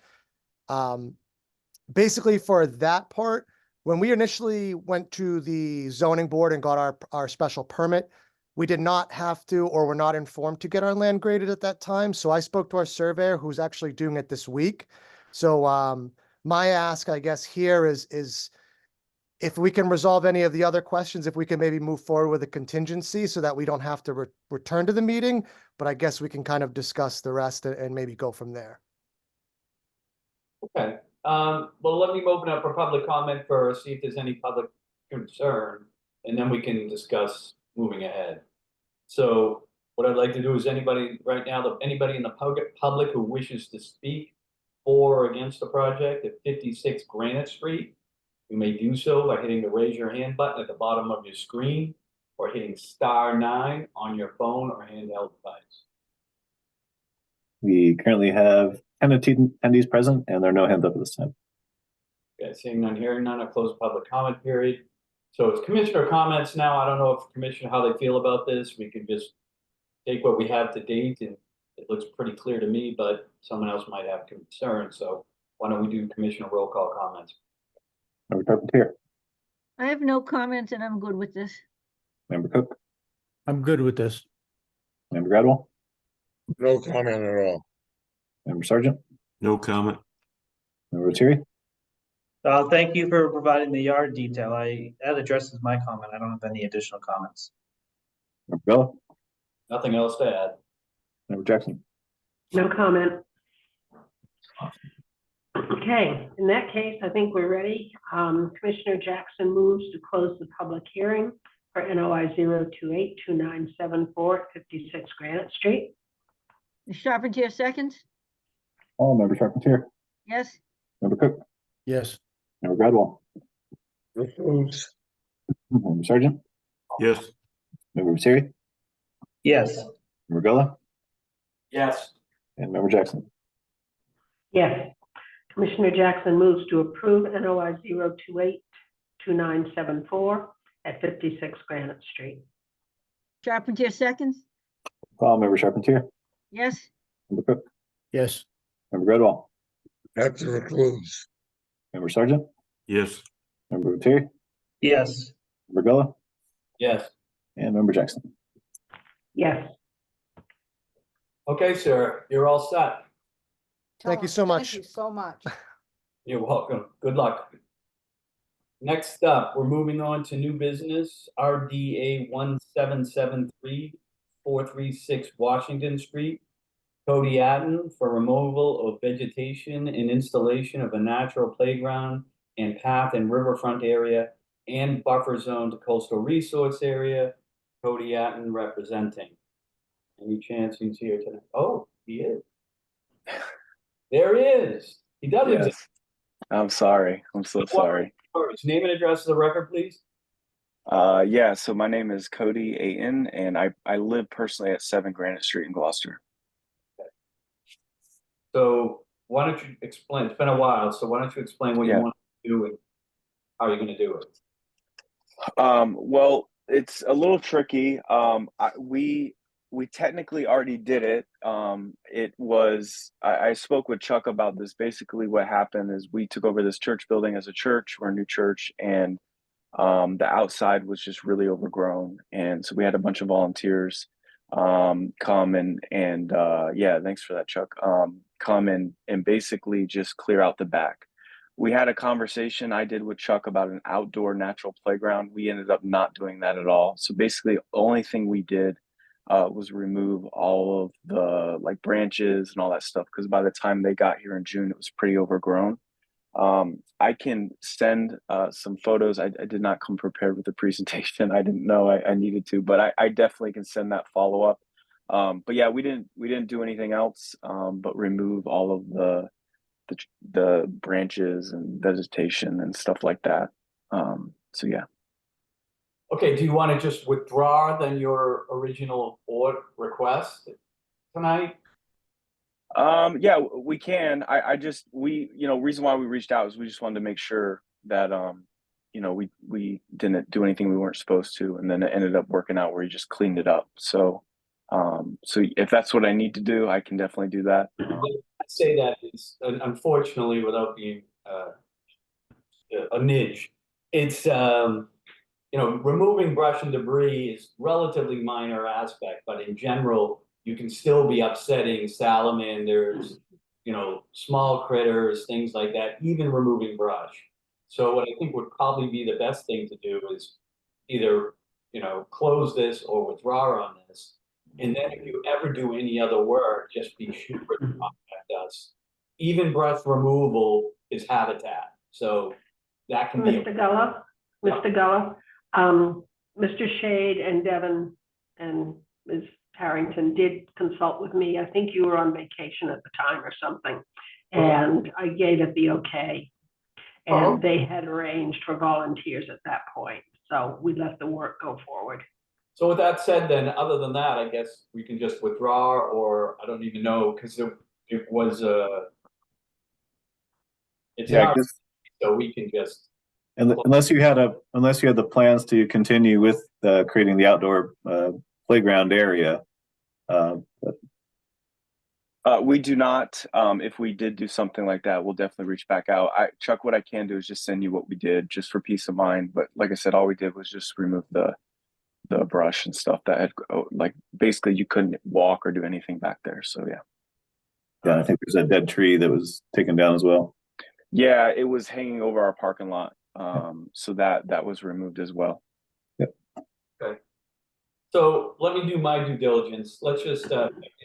Basically for that part, when we initially went to the zoning board and got our special permit, we did not have to, or were not informed to get our land graded at that time. So I spoke to our surveyor who's actually doing it this week. So my ask, I guess, here is if we can resolve any of the other questions, if we can maybe move forward with a contingency so that we don't have to return to the meeting, but I guess we can kind of discuss the rest and maybe go from there. Okay, well, let me open up for public comment first, see if there's any public concern, and then we can discuss moving ahead. So what I'd like to do is anybody right now, anybody in the public who wishes to speak for or against the project at 56 Granite Street, you may do so by hitting the raise your hand button at the bottom of your screen or hitting *9 on your phone or handheld device. We currently have 10 attendees present, and there are no hands up at this time. Okay, seeing none, hearing none, I close the public comment period. So it's commissioner comments now. I don't know if commissioner, how they feel about this. We can just take what we have to date, and it looks pretty clear to me, but someone else might have concerns. So why don't we do commissioner roll call comments? Member Charpentier, I have no comments and I'm good with this. Member Cook, I'm good with this. Member Gradwell, no comment at all. Member Sergeant, no comment. Member Lettieri, Thank you for providing the yard detail. That addresses my comment. I don't have any additional comments. Member Gullah, Nothing else to add. Member Jackson. No comment. Okay, in that case, I think we're ready. Commissioner Jackson moves to close the public hearing for NOI 0282974 at 56 Granite Street. Charpentier seconds? Oh, Member Charpentier, Yes, Member Cook, Yes. Member Gradwell, Refuse. Member Sergeant, Yes, Member Lettieri, Yes. Member Gullah, Yes. and Member Jackson. Yes. Commissioner Jackson moves to approve NOI 0282974 at 56 Granite Street. Charpentier seconds? Call Member Charpentier, Yes, Member Cook, Yes. Member Gradwell, Have to recluse. Member Sergeant, yes, Member Lettieri, Yes. Member Gullah, Yes. and Member Jackson. Yes. Okay, sir, you're all set. Thank you so much. Thank you so much. You're welcome. Good luck. Next up, we're moving on to new business, RDA 1773436 Washington Street. Cody Atten for removal of vegetation and installation of a natural playground and path and riverfront area and buffer zone to coastal resource area. Cody Atten representing. Any chance he's here tonight? Oh, he is. There he is. He does exist. Yes. I'm sorry. I'm so sorry. First, name and address of the record, please. Yeah, so my name is Cody Ayton, and I live personally at 7 Granite Street in Gloucester. So why don't you explain? It's been a while, so why don't you explain what you Yeah. want to do and how you're going to do it? Well, it's a little tricky. we technically already did it. It was, I spoke with Chuck about this. Basically what happened is we took over this church building as a church. We're a new church, and the outside was just really overgrown. And so we had a bunch of volunteers come and yeah, thanks for that, Chuck. Come and basically just clear out the back. We had a conversation I did with Chuck about an outdoor natural playground. We ended up not doing that at all. So basically the only thing we did was remove all of the like branches and all that stuff, because by the time they got here in June, it was pretty overgrown. I can send some photos. I did not come prepared with the presentation. I didn't know I needed to, but I definitely can send that follow up. But yeah, we didn't do anything else but remove all of the branches and vegetation and stuff like that. So yeah. Okay, do you want to just withdraw then your original board request tonight? Yeah, we can. Reason why we reached out is we just wanted to make sure that we didn't do anything we weren't supposed to, and then it ended up working out where you just cleaned it up. So if that's what I need to do, I can definitely do that. I'd say that is, unfortunately, without being a niche, it's removing brush and debris is relatively minor aspect, but in general, you can still be upsetting salamanders, small critters, things like that, even removing brush. So what I think would probably be the best thing to do is either, close this or withdraw on this. And then if you ever do any other work, just be sure to contact us. Even brush removal is habitat. So that can be. Mr. Gullo, Mr. Shade and Devin and Ms. Harrington did consult with me. I think you were on vacation at the time or something. And I gave it the okay. And they had arranged for volunteers at that point. So we let the work go forward. So with that said, then, other than that, I guess we can just withdraw, or I don't even know, because it was it's Yeah, not, so we can just. And unless you had the plans to continue with creating the outdoor playground area. We do not. If we did do something like that, we'll definitely reach back out. Chuck, what I can do is just send you what we did, just for peace of mind. But like I said, all we did was just remove the brush and stuff that had, like, basically you couldn't walk or do anything back there. So yeah. Yeah, I think there's a dead tree that was taken down as well. Yeah, it was hanging over our parking lot. So that was removed as well. Yep. Okay. So let me do my due diligence. Let's just, if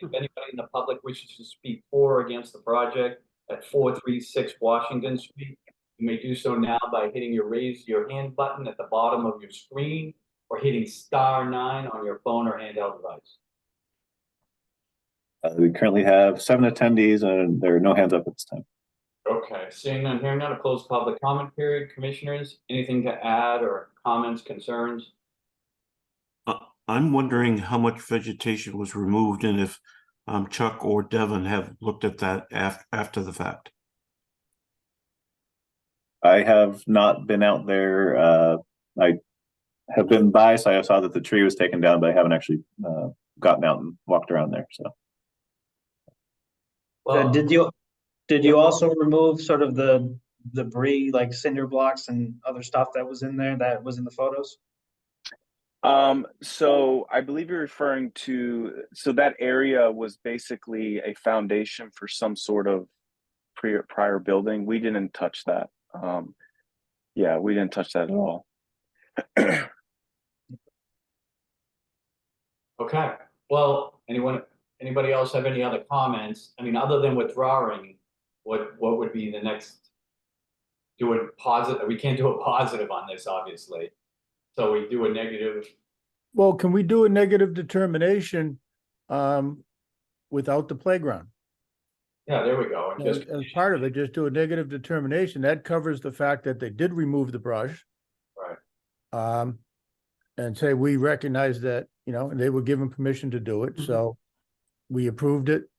anybody in the public wishes to speak for or against the project at 436 Washington Street, you may do so now by hitting your raise your hand button at the bottom of your screen, or hitting *9 on your phone or handheld device. We currently have 7 attendees, and there are no hands up at this time. Okay, seeing none, hearing none, a closed public comment period. Commissioners, anything to add or comments, concerns? I'm wondering how much vegetation was removed, and if Chuck or Devin have looked at that after the fact. I have not been out there. I have been by, so I saw that the tree was taken down, but I haven't actually gotten out and walked around there. So, Well, Did you also remove sort of the debris, like cinder blocks and other stuff that was in there that was in the photos? So I believe you're referring to, so that area was basically a foundation for some sort of prior building. We didn't touch that. Yeah, we didn't touch that at all. okay. Well, anybody else have any other comments? I mean, other than withdrawing, what would be the next? Do a positive. We can't do a positive on this, obviously. So we do a negative. Well, can we do a negative determination without the playground? Yeah, there we go. And just As part of it, just do a negative determination. That covers the fact that they did remove the brush. right. And say, we recognize that, and they were given permission to do it, so we approved it.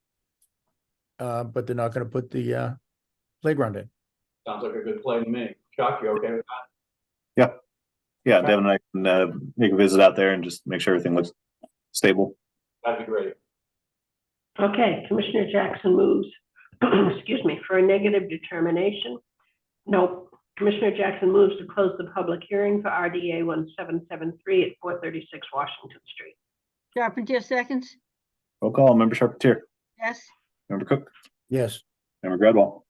But they're not gonna put the playground in. Sounds like a good play to me. Chuck, you okay with that? yeah, Devin and I can make a visit out there and just make sure everything looks stable. That'd be great. Okay, Commissioner Jackson moves, excuse me, for a negative determination. No, Commissioner Jackson moves to close the public hearing for RDA 1773 at 436 Washington Street. Charpentier seconds, Roll call, Member Charpentier, yes, Member Cook, Yes. Member Gradwell,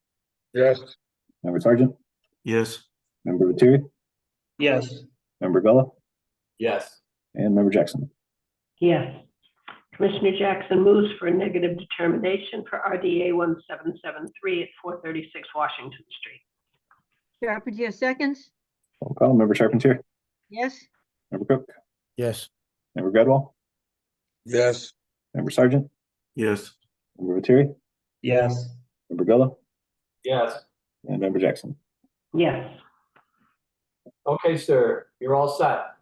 Yes, Member Sergeant, Yes. Member Viteri, Yes. Member Gullo, Yes. and Member Jackson. Yes. Commissioner Jackson moves for a negative determination for RDA 1773 at 436 Washington Street. Charpentier seconds, Roll call, Member Charpentier, yes, Member Cook, Yes. Member Gradwell, yes, Member Sergeant, Yes. Member Viteri, Yes. Member Gullo, Yes. and Member Jackson. Yes. Okay, sir, you're all set.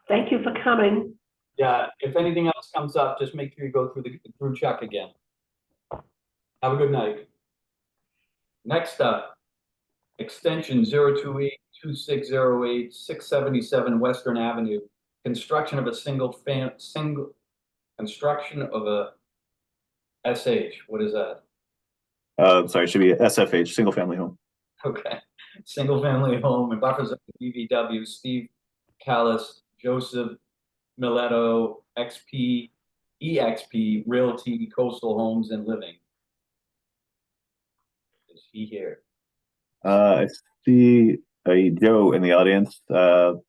Thank you for coming. Yeah, if anything else comes up, just make sure you go through Chuck again. Have a good night. Next up, extension 028-2608, 677 Western Avenue. Construction of a construction of a SH. What is that? Sorry, it should be a SFH, single family home. Okay. Single family home in buffer zone BVW, Steve Callis, Joseph Miletto, EXP Realty, Coastal Homes and Living. Is he here? I see a Joe in the audience. You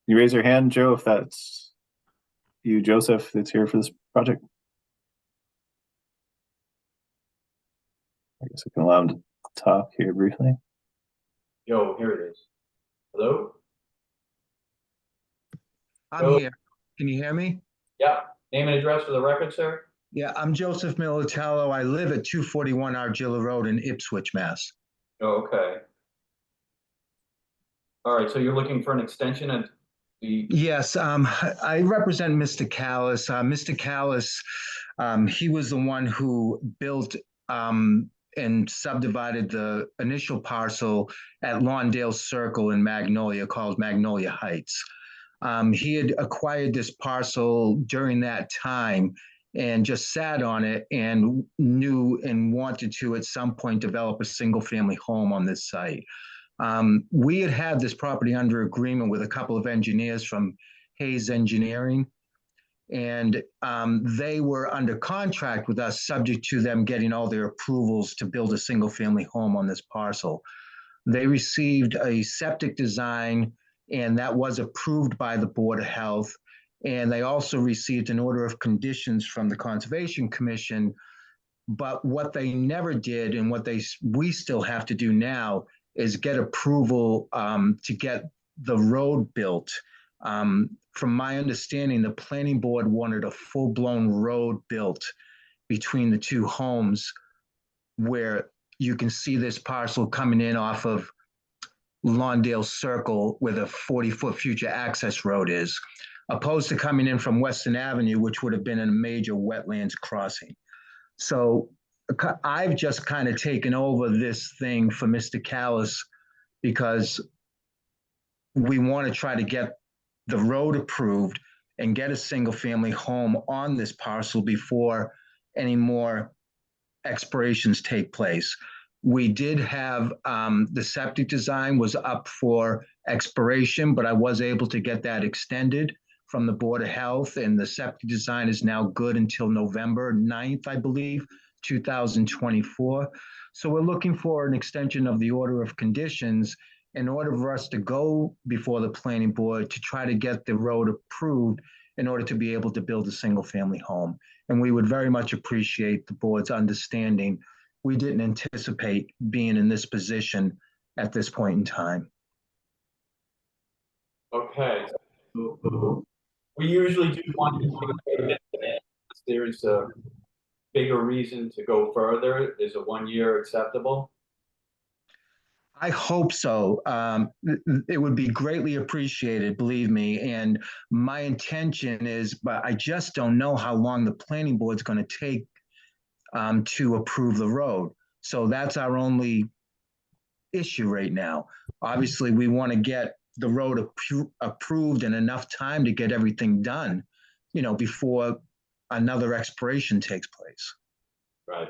raise your hand, Joe, if that's you, Joseph, that's here for this project. I guess I can allow him to talk here briefly. Yo, here it is. Hello? I'm Hello? here. Can you hear me? Yeah. Name and address for the record, sir? Yeah, I'm Joseph Militello. I live at 241 Argilla Road in Ipswich, Mass. Oh, okay. All right, so you're looking for an extension of the, Yes, I represent Mr. Callis. Mr. Callis, he was the one who built and subdivided the initial parcel at Lawndale Circle in Magnolia called Magnolia Heights. He had acquired this parcel during that time and just sat on it and knew and wanted to at some point develop a single family home on this site. We had had this property under agreement with a couple of engineers from Hayes Engineering, and they were under contract with us subject to them getting all their approvals to build a single family home on this parcel. They received a septic design and that was approved by the Board of Health. And they also received an order of conditions from the Conservation Commission. But what they never did and what we still have to do now is get approval to get the road built. From my understanding, the planning board wanted a full-blown road built between the two homes where you can see this parcel coming in off of Lawndale Circle where the 40-foot future access road is, opposed to coming in from Western Avenue, which would have been a major wetlands crossing. So I've just kind of taken over this thing for Mr. Callis because we want to try to get the road approved and get a single family home on this parcel before any more expirations take place. We did have the septic design was up for expiration, but I was able to get that extended from the Board of Health, and the septic design is now good until November 9th, I believe, 2024. So we're looking for an extension of the order of conditions in order for us to go before the planning board to try to get the road approved in order to be able to build a single family home. And we would very much appreciate the board's understanding. We didn't anticipate being in this position at this point in time. okay. We usually do want to, there's a bigger reason to go further. Is a 1 year acceptable? I hope so. It would be greatly appreciated, believe me. And my intention is, but I just don't know how long the planning board's going to take to approve the road. So that's our only issue right now. Obviously, we want to get the road approved in enough time to get everything done, before another expiration takes place. Right.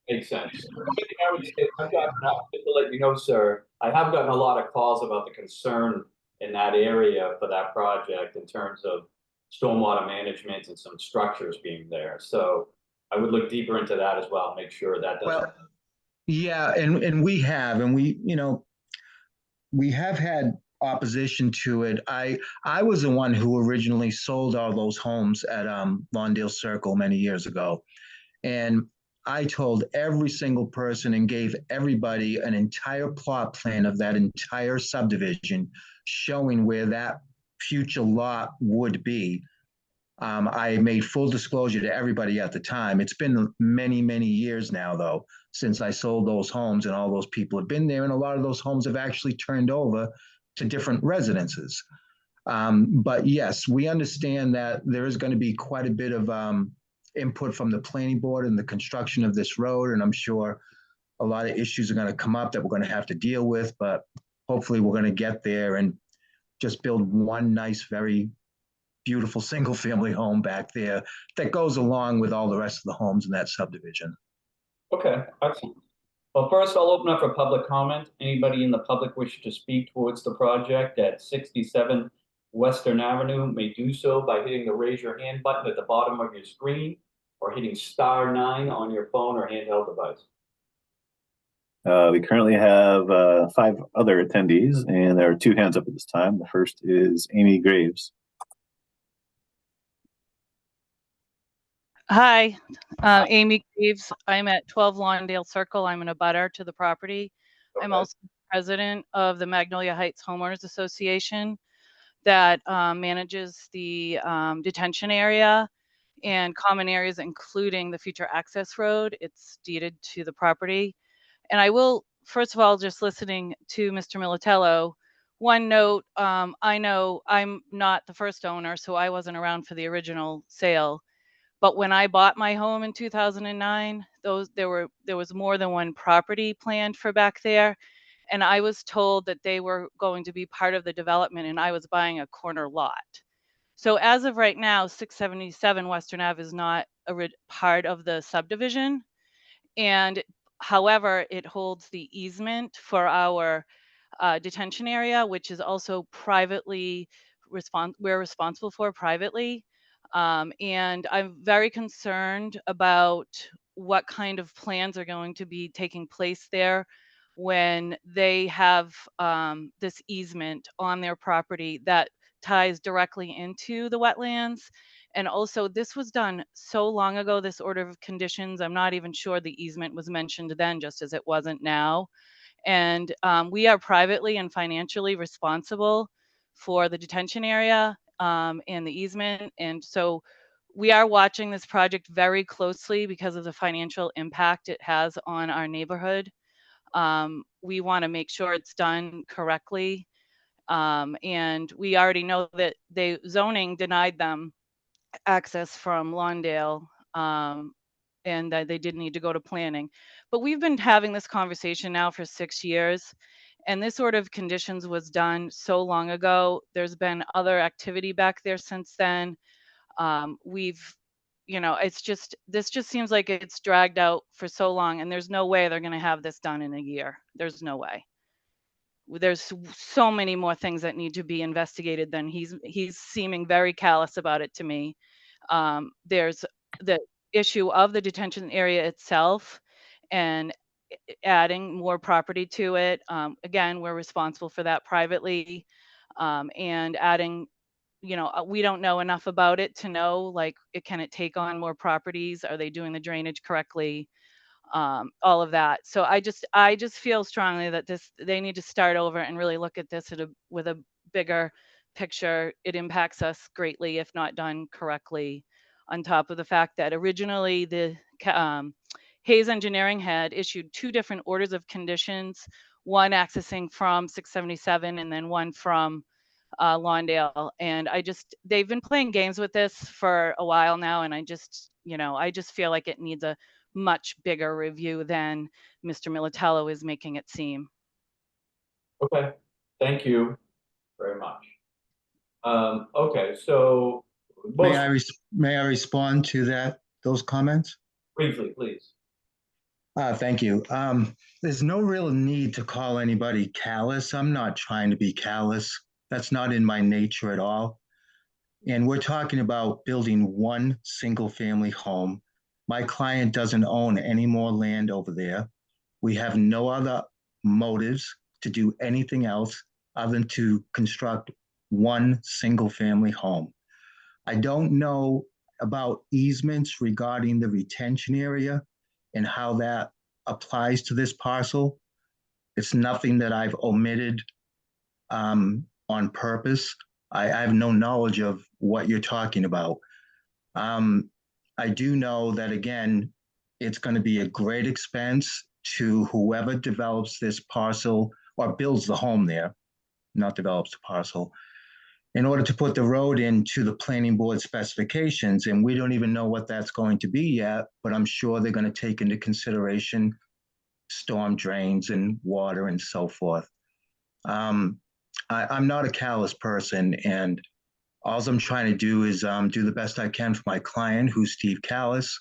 Makes sense. I would say, just to let you know, sir, I have gotten a lot of calls about the concern in that area for that project in terms of stormwater management and some structures being there. So I would look deeper into that as well, make sure that doesn't. Well, yeah, and we have, and we, you know, we have had opposition to it. I was the one who originally sold all those homes at Lawndale Circle many years ago. And I told every single person and gave everybody an entire plot plan of that entire subdivision showing where that future lot would be. I made full disclosure to everybody at the time. It's been many, many years now, though, since I sold those homes, and all those people have been there. And a lot of those homes have actually turned over to different residences. But yes, we understand that there is going to be quite a bit of input from the planning board in the construction of this road. And I'm sure a lot of issues are going to come up that we're going to have to deal with, but hopefully we're going to get there and just build one nice, very beautiful single family home back there that goes along with all the rest of the homes in that subdivision. Okay, excellent. Well, first I'll open up for public comment. Anybody in the public wish to speak towards the project at 67 Western Avenue may do so by hitting the raise your hand button at the bottom of your screen or hitting *9 on your phone or handheld device. We currently have 5 other attendees, and there are 2 hands up at this time. The first is Amy Graves. Hi, Amy Graves. I'm at 12 Lawndale Circle. I'm an abutter to the property. I'm also president of the Magnolia Heights Homeowners Association that manages the detention area and common areas, including the future access road. It's deeded to the property. And I will, first of all, just listening to Mr. Militello, one note, I know I'm not the first owner, so I wasn't around for the original sale. But when I bought my home in 2009, there was more than one property planned for back there. And I was told that they were going to be part of the development, and I was buying a corner lot. So as of right now, 677 Western Ave is not a part of the subdivision. And however, it holds the easement for our detention area, which is also privately we're responsible for privately. And I'm very concerned about what kind of plans are going to be taking place there when they have this easement on their property that ties directly into the wetlands. And also, this was done so long ago, this order of conditions. I'm not even sure the easement was mentioned then, just as it wasn't now. And we are privately and financially responsible for the detention area and the easement. And so we are watching this project very closely because of the financial impact it has on our neighborhood. We want to make sure it's done correctly. And we already know that zoning denied them access from Lawndale, and that they did need to go to planning. But we've been having this conversation now for 6 years, and this sort of conditions was done so long ago. There's been other activity back there since then. This just seems like it's dragged out for so long, and there's no way they're going to have this done in a year. There's no way. There's so many more things that need to be investigated than he's seeming very callous about it to me. There's the issue of the detention area itself and adding more property to it. Again, we're responsible for that privately, and adding, we don't know enough about it to know, like, can it take on more properties? Are they doing the drainage correctly? All of that. So I just feel strongly that they need to start over and really look at this with a bigger picture. It impacts us greatly if not done correctly, on top of the fact that originally the Hayes Engineering had issued 2 different orders of conditions, one accessing from 677 and then one from Lawndale. And they've been playing games with this for a while now, and I just feel like it needs a much bigger review than Mr. Militello is making it seem. Okay, thank you very much. Okay, so May I respond to those comments? Briefly, please. Thank you. There's no real need to call anybody callous. I'm not trying to be callous. That's not in my nature at all. And we're talking about building one single family home. My client doesn't own any more land over there. We have no other motives to do anything else other than to construct one single family home. I don't know about easements regarding the retention area and how that applies to this parcel. It's nothing that I've omitted on purpose. I have no knowledge of what you're talking about. I do know that, again, it's going to be a great expense to whoever develops this parcel or builds the home there, not develops the parcel, in order to put the road into the planning board specifications. And we don't even know what that's going to be yet, but I'm sure they're going to take into consideration storm drains and water and so forth. I'm not a callous person, and all I'm trying to do is do the best I can for my client, who's Steve Callis,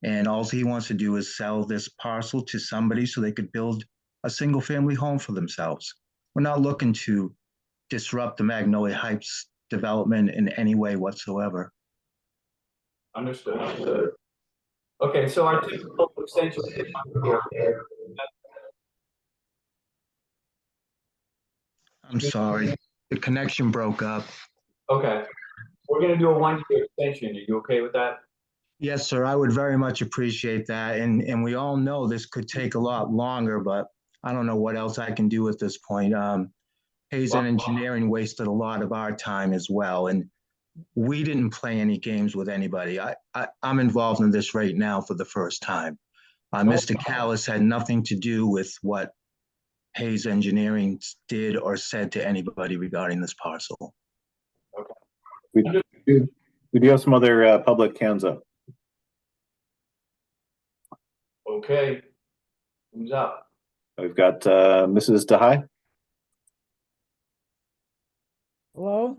and all he wants to do is sell this parcel to somebody so they could build a single family home for themselves. We're not looking to disrupt the Magnolia Heights development in any way whatsoever. Understood. Okay, so our typical extension. I'm sorry, the connection broke up. Okay, we're gonna do a 1-year extension. Are you okay with that? Yes, sir, I would very much appreciate that. And we all know this could take a lot longer, but I don't know what else I can do at this point. Hazen Engineering wasted a lot of our time as well, and we didn't play any games with anybody. I'm involved in this right now for the first time. Mr. Callis had nothing to do with what Hayes Engineering did or said to anybody regarding this parcel. We do have some other public hands up. Okay, who's up? We've got Mrs. DeHai. Hello?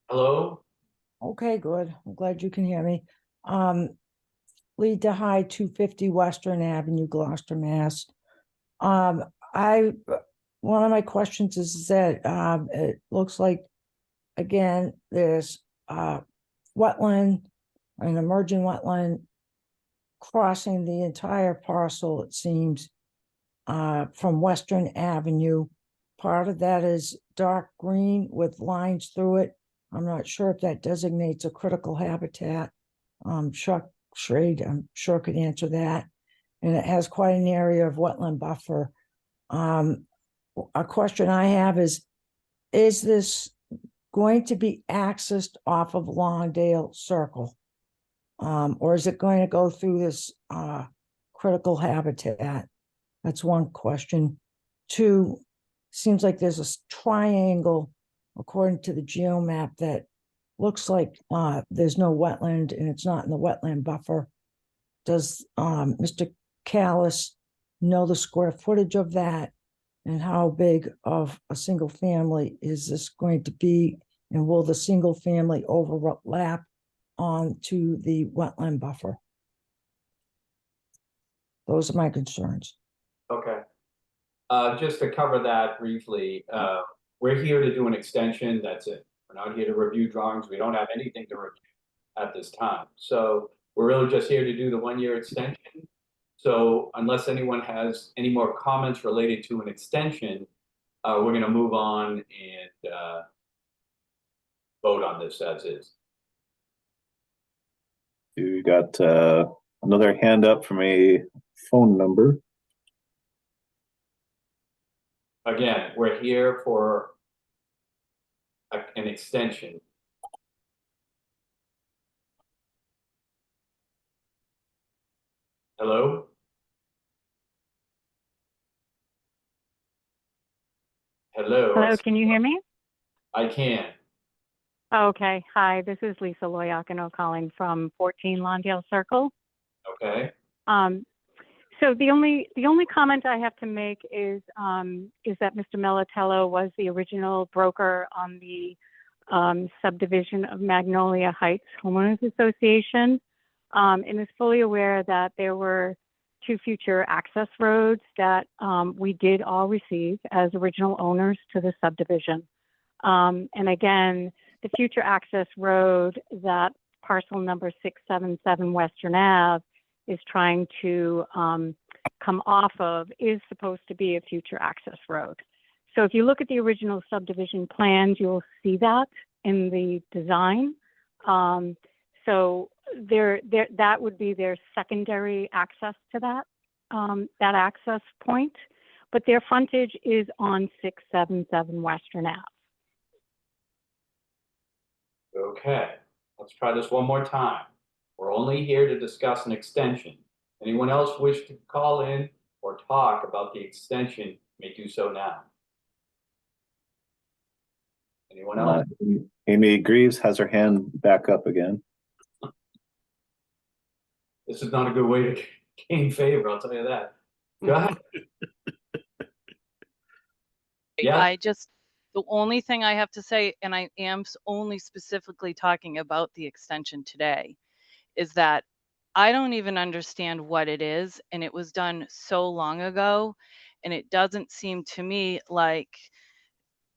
Hello? Okay, good. I'm glad you can hear me. Lee DeHai, 250 Western Avenue, Gloucester, Mass. One of my questions is that it looks like, again, there's wetland, an emerging wetland crossing the entire parcel, it seems, from Western Avenue. Part of that is dark green with lines through it. I'm not sure if that designates a critical habitat. Chuck Schrade, I'm sure, could answer that. And it has quite an area of wetland buffer. A question I have is this going to be accessed off of Longdale Circle? Or is it going to go through this critical habitat? That's one question. Two, seems like there's a triangle according to the geomap that looks like there's no wetland and it's not in the wetland buffer. Does Mr. Callis know the square footage of that, and how big of a single family is this going to be, and will the single family overlap onto the wetland buffer? Those are my concerns. Okay. Just to cover that briefly, we're here to do an extension, that's it. We're not here to review drawings, we don't have anything to review at this time. So we're really just here to do the 1-year extension. So unless anyone has any more comments related to an extension, we're gonna move on and vote on this as is. You got another hand up from a phone number. Again, we're here for an extension. Hello? Hello? Hello, can you hear me? I can. Okay, hi, this is Lisa Loyakino calling from 14 Lawndale Circle. Okay. So the only comment I have to make is that Mr. Melatello was the original broker on the subdivision of Magnolia Heights Homeowners Association, and is fully aware that there were 2 future access roads that we did all receive as original owners to the subdivision. And again, the future access road that parcel number 677 Western Ave is trying to come off of is supposed to be a future access road. So if you look at the original subdivision plans, you'll see that in the design. So that would be their secondary access to that, that access point, but their frontage is on 677 Western Ave. Okay, let's try this one more time. We're only here to discuss an extension. Anyone else wish to call in or talk about the extension may do so now. Anyone else? Amy Greaves has her hand back up again. This is not a good way to gain favor, I'll tell you that. Go ahead. Yeah. The only thing I have to say, and I am only specifically talking about the extension today, is that I don't even understand what it is, and it was done so long ago, and it doesn't seem to me like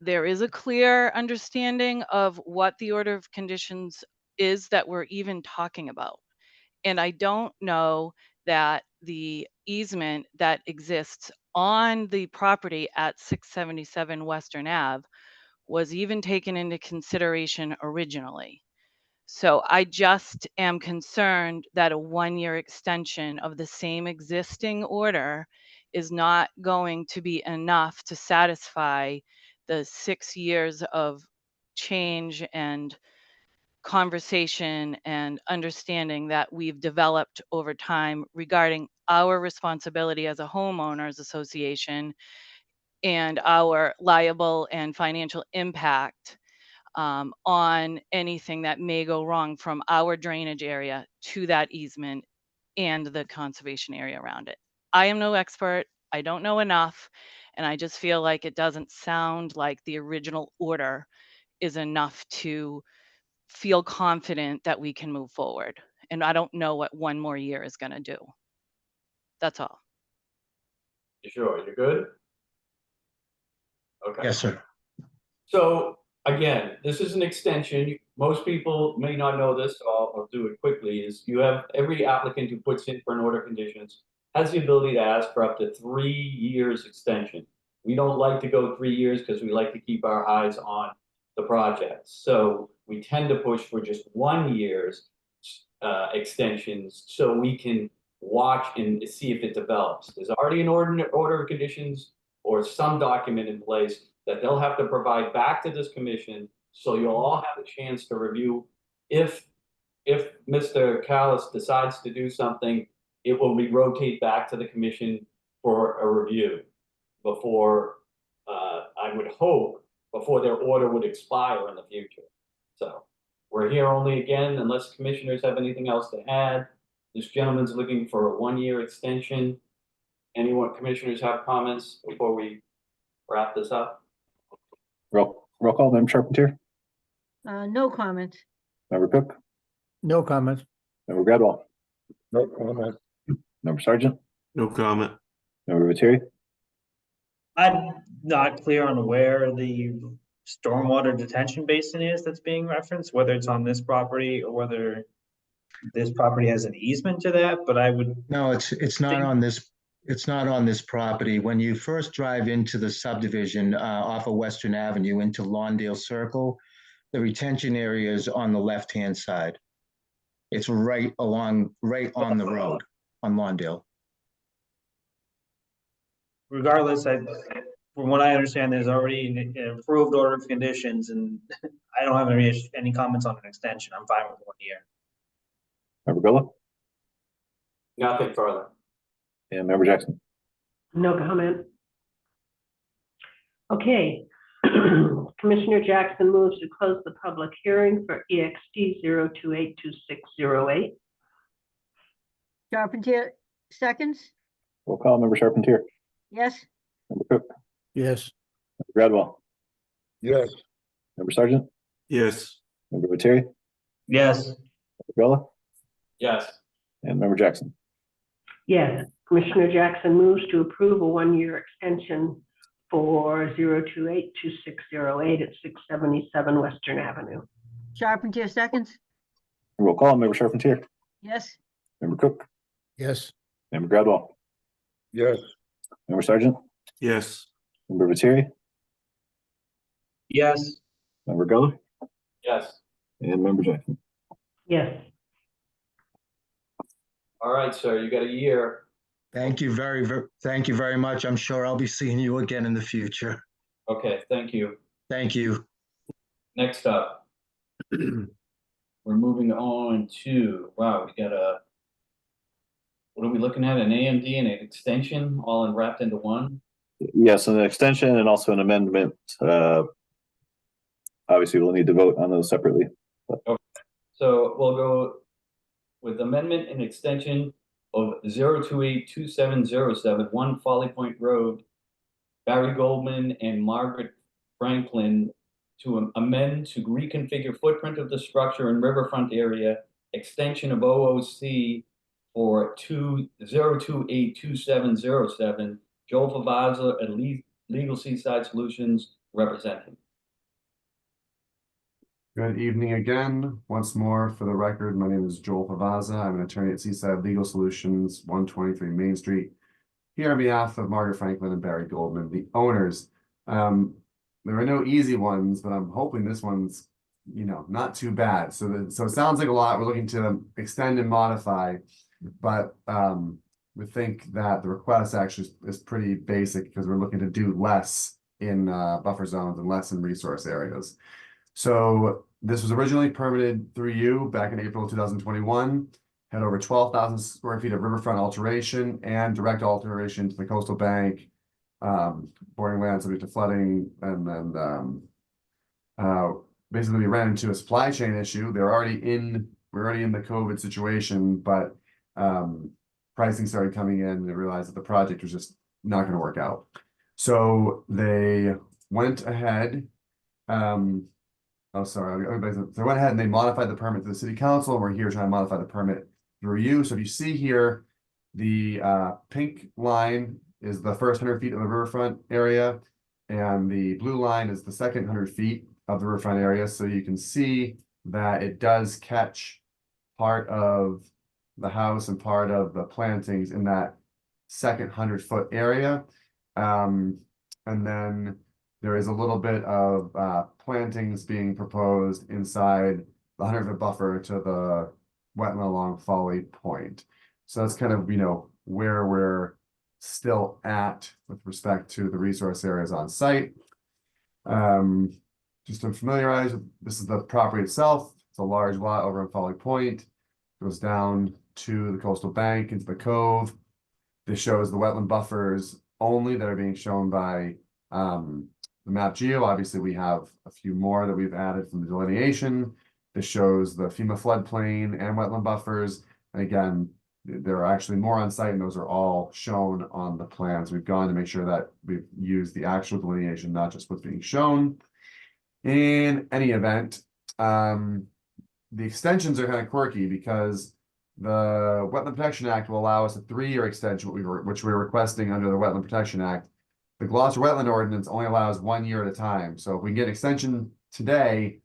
there is a clear understanding of what the order of conditions is that we're even talking about. And I don't know that the easement that exists on the property at 677 Western Ave was even taken into consideration originally. So I just am concerned that a 1-year extension of the same existing order is not going to be enough to satisfy the 6 years of change and conversation and understanding that we've developed over time regarding our responsibility as a homeowners association and our liable and financial impact on anything that may go wrong from our drainage area to that easement and the conservation area around it. I am no expert. I don't know enough. And I just feel like it doesn't sound like the original order is enough to feel confident that we can move forward. And I don't know what 1 more year is going to do. That's all. You sure? You're good? Okay. Yes, sir. So again, this is an extension. Most people may not know this, so I'll do it quickly, is you have every applicant who puts in for an order of conditions has the ability to ask for up to 3 years extension. We don't like to go 3 years because we like to keep our eyes on the project. So we tend to push for just 1 year's extensions so we can watch and see if it develops. There's already an order of conditions or some document in place that they'll have to provide back to this commission, so you'll all have a chance to review. If Mr. Callis decides to do something, it will rotate back to the commission for a review before, I would hope, before their order would expire in the future. So we're here only, again, unless commissioners have anything else to add. This gentleman's looking for a 1-year extension. Anyone, commissioners, have comments before we wrap this up? Roll call, Member Charpentier, No comments. Member Cook, No comments. Member Gradwell, No comment. Member Sargent, No comment. Member Viteri. I'm not clear on where the stormwater detention basin is that's being referenced, whether it's on this property or whether this property has an easement to that, but I would. No, it's not on this. It's not on this property. When you first drive into the subdivision off of Western Avenue into Lawndale Circle, the retention area is on the left-hand side. It's right on the road on Lawndale. Regardless, from what I understand, there's already an approved order of conditions, and I don't have any comments on an extension. I'm fine with 1 year. Member Villa Nothing further. and Member Jackson. No comment. Okay. Commissioner Jackson moves to close the public hearing for EXT 0282608. Charpentier, seconds? Roll call, Member Charpentier, Yes? Member Cook, Yes. Member Gradwell, Yes. Member Sargent, Yes. Member Lettieri? Yes. Gullah? Yes. And Member Jackson? Yes, Commissioner Jackson moves to approve a one-year extension for 0282608 at 677 Western Avenue. Charpentier seconds? Roll call. Member Charpentier? Yes. Member Cook? Yes. Member Gradwell? Yes, Member Sergeant? Yes. Member Lettieri? Yes. Member Gullah? Yes. And Member Jackson? Yes. All right, sir, you got a year. Thank you thank you very much. I'm sure I'll be seeing you again in the future. Okay, thank you. Thank you. Next up. We're moving on to, wow, we got a, what are we looking at? An AMD and an extension all wrapped into one? Yes, an extension and also an amendment. Obviously, we'll need to vote on those separately. So we'll go with amendment and extension of 0282707, 1 Folly Point Road, Barry Goldman and Margaret Franklin, to amend to reconfigure footprint of the structure in riverfront area, extension of OOC for 0282707, Joel Favazza at Legal Seaside Solutions representing. Good evening again. Once more, for the record, my name is Joel Favazza. I'm an attorney at Seaside Legal Solutions, 123 Main Street, here on behalf of Margaret Franklin and Barry Goldman, the owners. There are no easy ones, but I'm hoping this one's, not too bad. So it sounds like a lot. We're looking to extend and modify, but we think that the request actually is pretty basic because we're looking to do less in buffer zones and less in resource areas. So this was originally permitted through you back in April 2021, had over 12,000 square feet of riverfront alteration and direct alteration to the coastal bank, bordering land subject to flooding, and then basically we ran into a supply chain issue. We're already in the COVID situation, but pricing started coming in and they realized that the project was just not going to work out. So they went ahead. So they went ahead and they modified the permit to the city council, and we're here trying to modify the permit through you. So if you see here, the pink line is the first 100 feet of the riverfront area, and the blue line is the second 100 feet of the riverfront area. So you can see that it does catch part of the house and part of the plantings in that second 100-foot area. And then there is a little bit of plantings being proposed inside the 100-foot buffer to the wetland along Folly Point. So that's kind of, where we're still at with respect to the resource areas on site. Just to familiarize, this is the property itself. It's a large lot over in Folly Point. It goes down to the coastal bank into the cove. This shows the wetland buffers only that are being shown by the map geo. Obviously, we have a few more that we've added from the delineation. This shows the FEMA floodplain and wetland buffers. And again, there are actually more on site, and those are all shown on the plans. We've gone to make sure that we've used the actual delineation, not just what's being shown. In any event, the extensions are kind of quirky because the Wetland Protection Act will allow us a 3-year extension, which we're requesting under the Wetland Protection Act. The Gloucester Wetland Ordinance only allows 1 year at a time. So if we can get an extension today,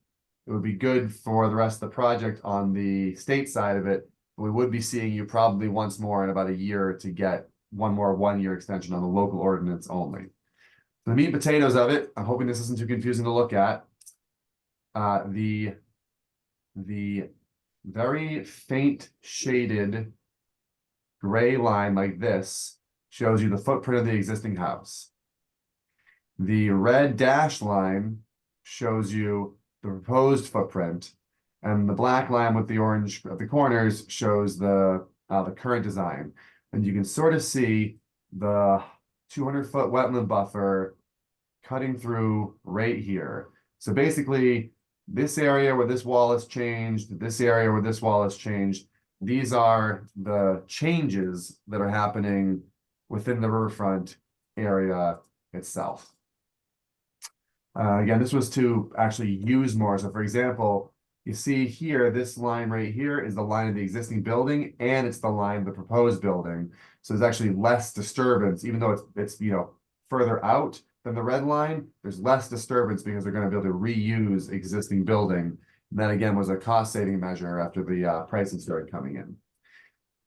it would be good for the rest of the project on the state side of it. But we would be seeing you probably once more in about a year to get one more 1-year extension on the local ordinance only. The meat and potatoes of it, I'm hoping this isn't too confusing to look at. The very faint shaded gray line like this shows you the footprint of the existing house. The red dashed line shows you the proposed footprint, and the black line with the orange at the corners shows the current design. And you can sort of see the 200-foot wetland buffer cutting through right here. So basically, this area where this wall has changed, this area where this wall has changed, these are the changes that are happening within the riverfront area itself. Again, this was to actually use more. So for example, you see here, this line right here is the line of the existing building, and it's the line of the proposed building. So there's actually less disturbance, even though it's further out than the red line, there's less disturbance because they're going to be able to reuse existing building. And that again was a cost saving measure after the pricing started coming in.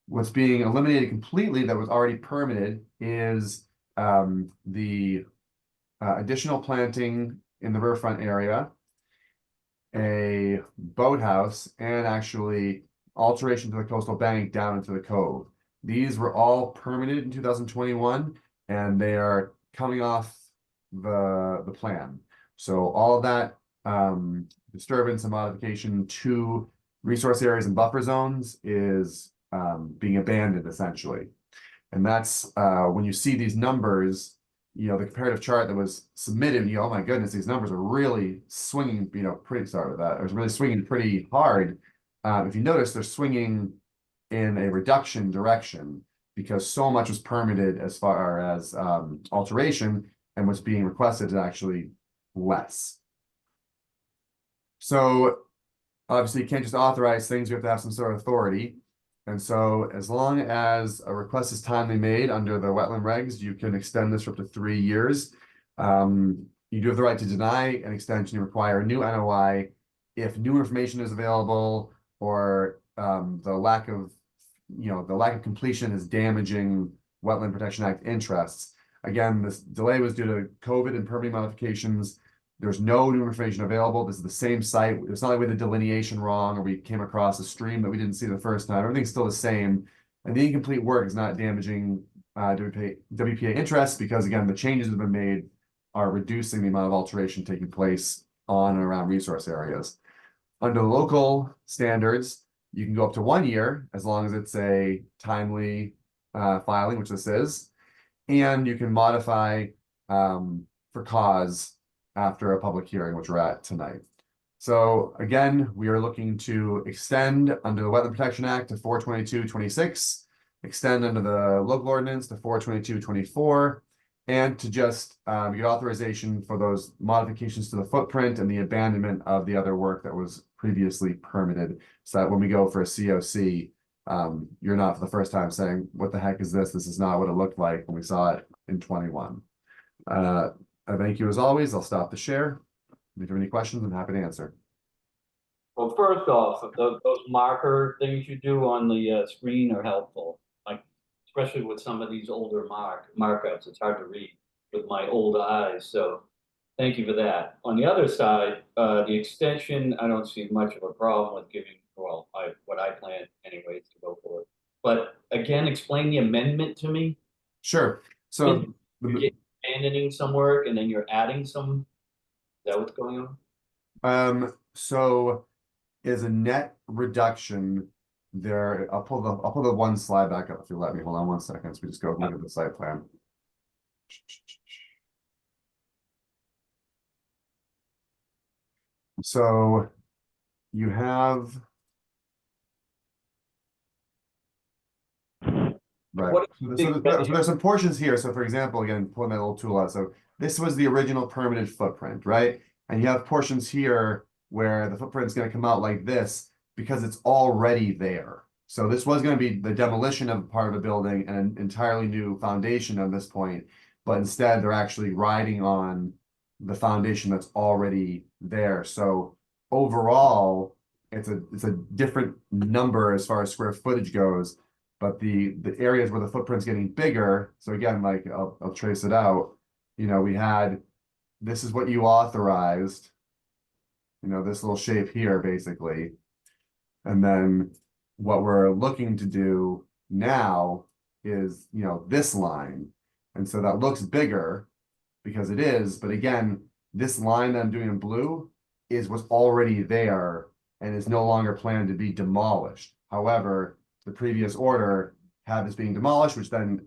What's being eliminated completely that was already permitted is the additional planting in the riverfront area, a boathouse, and actually alteration to the coastal bank down into the cove. These were all permitted in 2021, and they are coming off the plan. So all of that disturbance and modification to resource areas and buffer zones is being abandoned essentially. And that's when you see these numbers, the comparative chart that was submitted, oh my goodness, these numbers are really swinging, pretty, sorry with that, it was really swinging pretty hard. If you notice, they're swinging in a reduction direction because so much was permitted as far as alteration, and what's being requested is actually less. So obviously you can't just authorize things, you have to have some sort of authority. And so as long as a request is timely made under the wetland regs, you can extend this for up to 3 years. You do have the right to deny an extension and require a new NOI if new information is available, or the lack of completion is damaging Wetland Protection Act interests. Again, this delay was due to COVID and permitting modifications. There's no new information available. This is the same site. It's not like we had the delineation wrong or we came across a stream that we didn't see the first time. Everything's still the same. And the incomplete work is not damaging WPA interests because, again, the changes that have been made are reducing the amount of alteration taking place on and around resource areas. Under local standards, you can go up to 1 year as long as it's a timely filing, which this is. And you can modify for cause after a public hearing, which we're at tonight. So again, we are looking to extend under the Wetland Protection Act to 4/22/26, extend under the local ordinance to 4/22/24, and to just get authorization for those modifications to the footprint and the abandonment of the other work that was previously permitted, so that when we go for a COC, you're not for the first time saying, what the heck is this? This is not what it looked like when we saw it in 21. I thank you as always. I'll stop the share. If you have any questions, I'm happy to answer. Well, first off, those marker things you do on the screen are helpful, like especially with some of these older markups. It's hard to read with my old eyes, so thank you for that. On the other side, the extension, I don't see much of a problem with giving, well, what I plan anyways to go for it. But again, explain the amendment to me. Sure. So you're abandoning some work and then you're adding some. Is that what's going on? So as a net reduction there, I'll pull the one slide back up if you let me. Hold on 1 second. So we just go look at the site plan. So you have right. So there's some portions here. So for example, again, pulling that little tool out. So this was the original permitted footprint, right? And you have portions here where the footprint is going to come out like this because it's already there. So this was going to be the demolition of part of a building and an entirely new foundation at this point. But instead, they're actually riding on the foundation that's already there. So overall, it's a different number as far as square footage goes. But the areas where the footprint's getting bigger, so again, like I'll trace it out. We had, this is what you authorized, this little shape here basically. And then what we're looking to do now is, this line. And so that looks bigger because it is, but again, this line that I'm doing in blue is what's already there and is no longer planned to be demolished. However, the previous order had this being demolished, which then,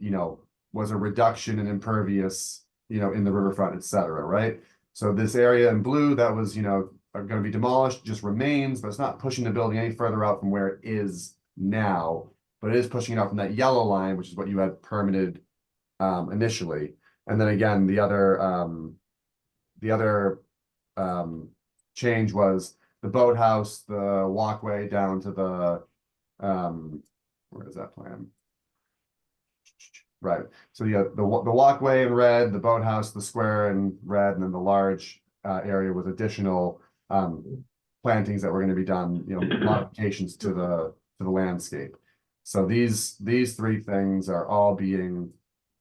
was a reduction in impervious, in the riverfront, et cetera, right? So this area in blue that was, are going to be demolished just remains, but it's not pushing the building any further out from where it is now, but it is pushing it out from that yellow line, which is what you had permitted initially. And then again, the other change was the boathouse, the walkway down to the, where is that plan? Right, so you got the walkway in red, the boathouse, the square in red, and then the large area with additional plantings that were going to be done, you know, modifications to the landscape. So these three things are all being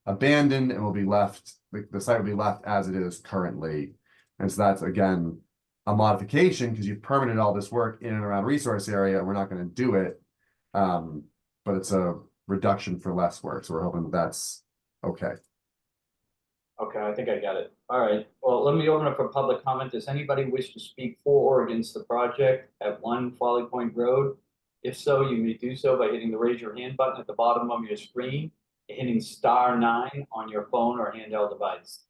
abandoned and will be left, the site will be left as it is currently. And so that's again a modification because you've permitted all this work in and around resource area, and we're not going to do it. But it's a reduction for less work. So we're hoping that's okay. Okay, I think I got it. All right. Well, let me open up for public comment. Does anybody wish to speak for or against the project at 1 Folly Point Road? If so, you may do so by hitting the raise your hand button at the bottom of your screen, hitting *9 on your phone or handheld device.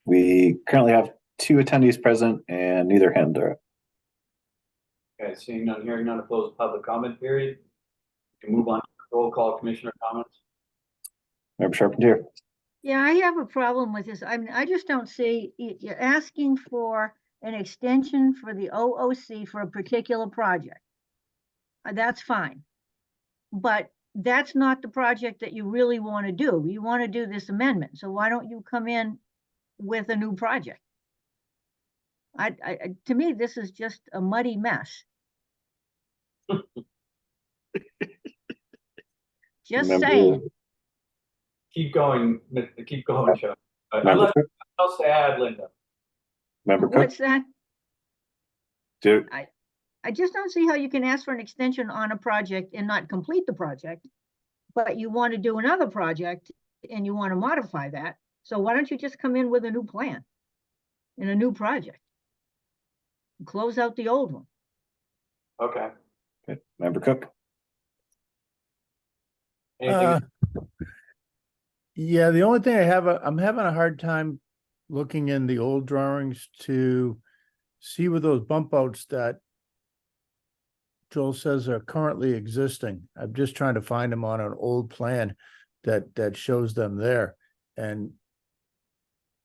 We currently have 2 attendees present and neither hand are up. Okay, seeing none, hearing none, close the public comment period. We can move on to roll call commissioner comments. Member Charpentier. Yeah, I have a problem with this. I mean, I just don't see, you're asking for an extension for the OOC for a particular project. That's fine. But that's not the project that you really want to do. You want to do this amendment. So why don't you come in with a new project? To me, this is just a muddy mess. Just saying. Keep going, Chuck. Member Cook. Else to add, Linda. Member Cook. What's that? Do I just don't see how you can ask for an extension on a project and not complete the project, but you want to do another project and you want to modify that. So why don't you just come in with a new plan and a new project? Close out the old one. Okay. Okay. Member Cook. Anything? Yeah, the only thing I'm having a hard time looking in the old drawings to see where those bump outs that Joel says are currently existing. I'm just trying to find them on an old plan that shows them there. And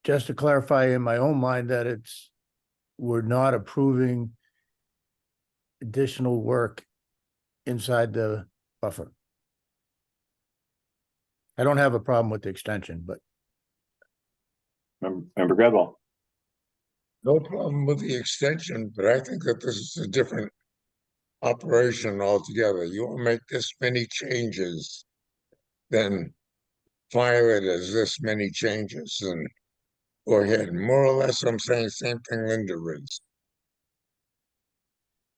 just to clarify in my own mind that we're not approving additional work inside the buffer. I don't have a problem with the extension, but. Member Gradwell. No problem with the extension, but I think that this is a different operation altogether. You want to make this many changes, then file it as this many changes and go ahead. More or less, I'm saying same thing Linda is.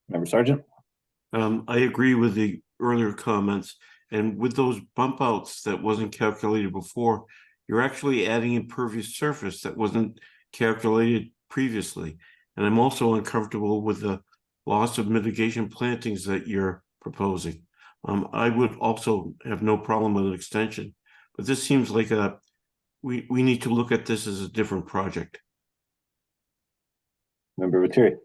Member Sargent. I agree with the earlier comments, and with those bump outs that wasn't calculated before, you're actually adding impervious surface that wasn't calculated previously. And I'm also uncomfortable with the loss of mitigation plantings that you're proposing. I would also have no problem with an extension, but this seems like we need to look at this as a different project. Member Viteri.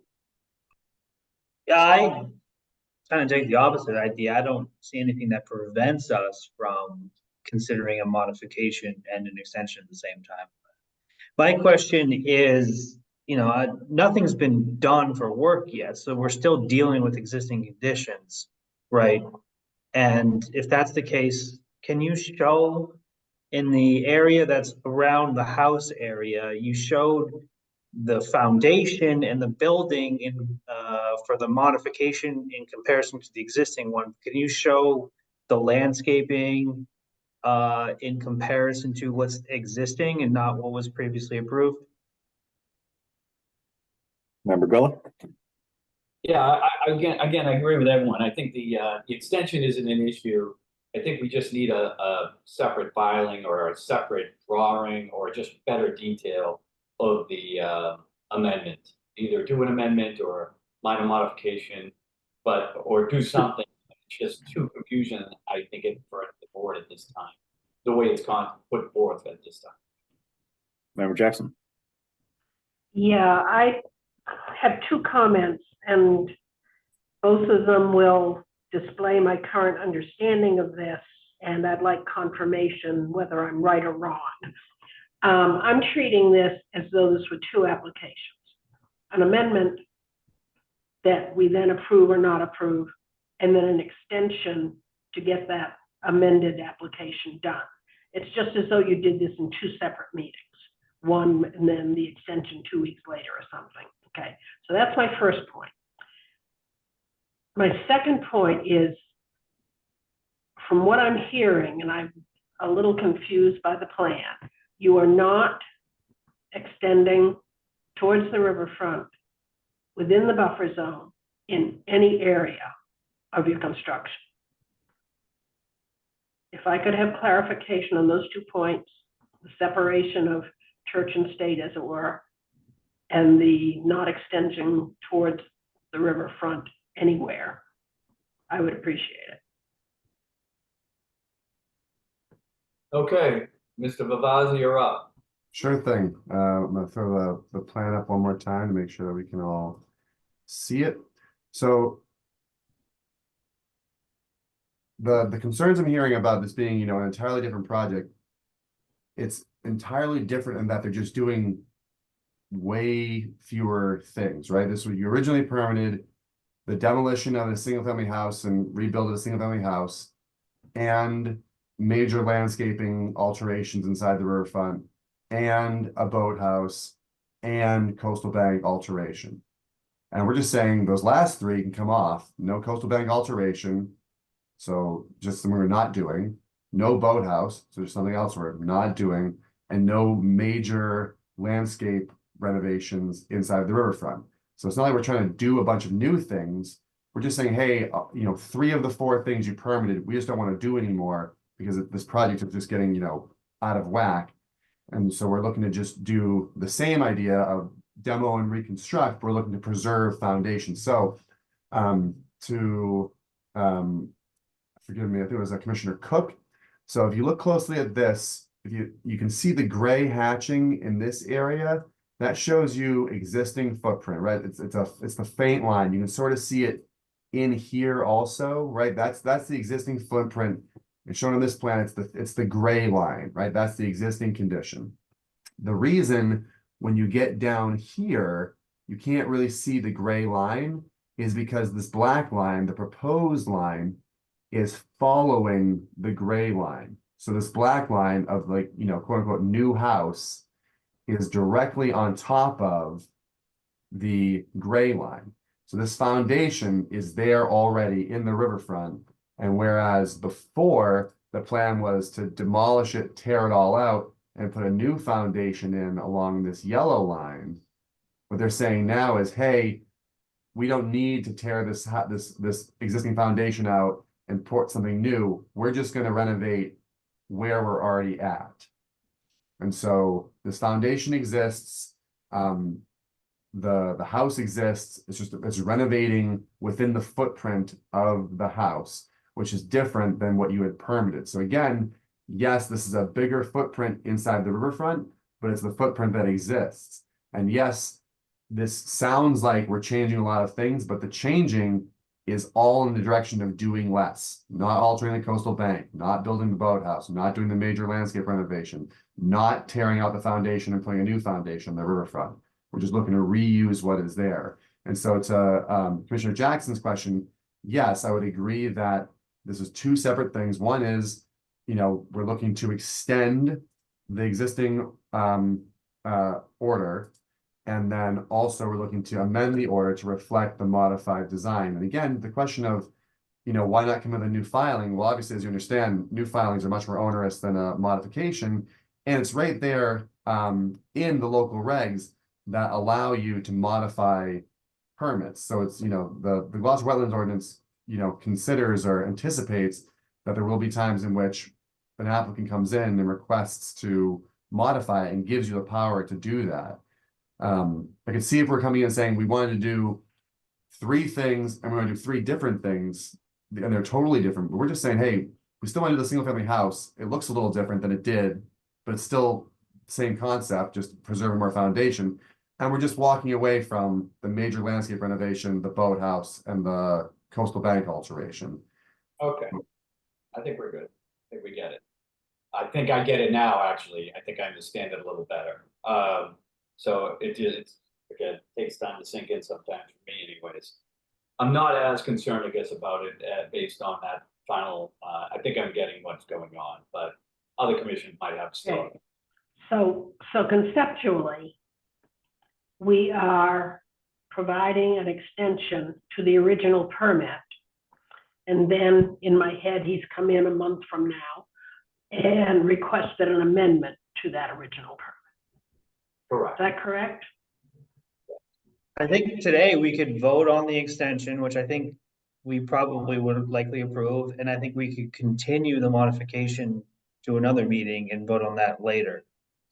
Yeah, I kind of take the opposite idea. I don't see anything that prevents us from considering a modification and an extension at the same time. My question is, nothing's been done for work yet, so we're still dealing with existing conditions, right? And if that's the case, can you show in the area that's around the house area, you showed the foundation and the building for the modification in comparison to the existing one. Can you show the landscaping in comparison to what's existing and not what was previously approved? Member Gullah. Yeah, I agree with everyone. I think the extension isn't an issue. I think we just need a separate filing or a separate drawing or just better detail of the amendment. Either do an amendment or minor modification, or do something. It's just too confusion, I think, for the board at this time, the way it's put forth at this time. Member Jackson. Yeah, I have 2 comments, and both of them will display my current understanding of this, and I'd like confirmation whether I'm right or wrong. I'm treating this as though this were two applications. An amendment that we then approve or not approve, and then an extension to get that amended application done. It's just as though you did this in two separate meetings, one and then the extension 2 weeks later or something. Okay, so that's my first point. My second point is, from what I'm hearing, and I'm a little confused by the plan, you are not extending towards the riverfront within the buffer zone in any area of your construction. If I could have clarification on those 2 points, the separation of church and state, as it were, and the not extending towards the riverfront anywhere, I would appreciate it. Okay, Mr. Vavazi, you're up. Sure thing. I'm gonna throw the plan up one more time to make sure that we can all see it. So the concerns I'm hearing about this being, you know, an entirely different project, it's entirely different in that they're just doing way fewer things, right? This was, you originally permitted the demolition of a single family house and rebuild a single family house and major landscaping alterations inside the riverfront and a boathouse and coastal bank alteration. And we're just saying those last 3 can come off. No coastal bank alteration, so just something we're not doing. No boathouse, so there's something else we're not doing, and no major landscape renovations inside of the riverfront. So it's not like we're trying to do a bunch of new things. We're just saying, hey, you know, 3 of the 4 things you permitted, we just don't want to do anymore because this project is just getting, you know, out of whack. And so we're looking to just do the same idea of demo and reconstruct. We're looking to preserve foundation. So forgive me, I think it was Commissioner Cook. So if you look closely at this, if you can see the gray hatching in this area, that shows you existing footprint, right? It's the faint line. You can sort of see it in here also, right? That's the existing footprint. It's shown on this plan. It's the gray line, right? That's the existing condition. The reason when you get down here, you can't really see the gray line is because this black line, the proposed line, is following the gray line. So this black line of, like, you know, quote unquote new house is directly on top of the gray line. So this foundation is there already in the riverfront. And whereas before the plan was to demolish it, tear it all out, and put a new foundation in along this yellow line, what they're saying now is, hey, we don't need to tear this existing foundation out and put something new. We're just going to renovate where we're already at. And so this foundation exists. The house exists. It's renovating within the footprint of the house, which is different than what you had permitted. So again, yes, this is a bigger footprint inside the riverfront, but it's the footprint that exists. And yes, this sounds like we're changing a lot of things, but the changing is all in the direction of doing less, not altering the coastal bank, not building the boathouse, not doing the major landscape renovation, not tearing out the foundation and putting a new foundation on the riverfront. We're just looking to reuse what is there. And so to Commissioner Jackson's question, yes, I would agree that this is 2 separate things. One is, you know, we're looking to extend the existing order. And then also we're looking to amend the order to reflect the modified design. And again, the question of, you know, why not come with a new filing? Well, obviously, as you understand, new filings are much more onerous than a modification. And it's right there in the local regs that allow you to modify permits. So it's, you know, the Gloucester Wetlands Ordinance, you know, considers or anticipates that there will be times in which an applicant comes in and requests to modify it and gives you the power to do that. I can see if we're coming in saying we wanted to do 3 things and we're going to do 3 different things and they're totally different, but we're just saying, hey, we still want to do the single family house. It looks a little different than it did, but it's still the same concept, just preserving more foundation. And we're just walking away from the major landscape renovation, the boathouse, and the coastal bank alteration. Okay, I think we're good. I think we get it. I think I get it now, actually. I think I understand it a little better. So it's, again, takes time to sink in sometimes for me anyways. I'm not as concerned, I guess, about it based on that final, I think I'm getting what's going on, but other commissions might have still. Okay. So conceptually, we are providing an extension to the original permit. And then in my head, he's come in a month from now and requested an amendment to that original permit. Correct. Is that correct? I think today we could vote on the extension, which I think we probably would likely approve, and I think we could continue the modification to another meeting and vote on that later.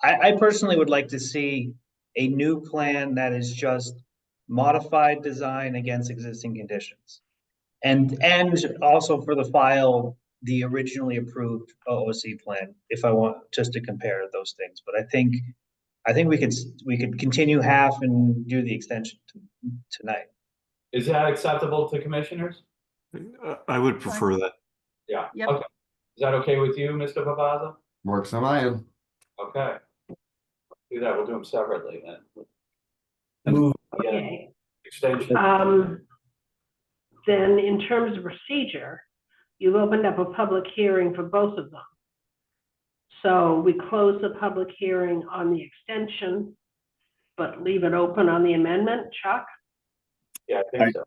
I personally would like to see a new plan that is just modified design against existing conditions. And also for the file, the originally approved OOC plan, if I want just to compare those things. But I think we could continue half and do the extension tonight. Is that acceptable to commissioners? I would prefer that. Yeah. Yep. Okay. Is that okay with you, Mr. Pavaza? Works on my end. Okay. Do that. We'll do them separately then. Move. Okay. Extension. Then in terms of procedure, you've opened up a public hearing for both of them. So we close the public hearing on the extension, but leave it open on the amendment, Chuck? Yeah, I think so.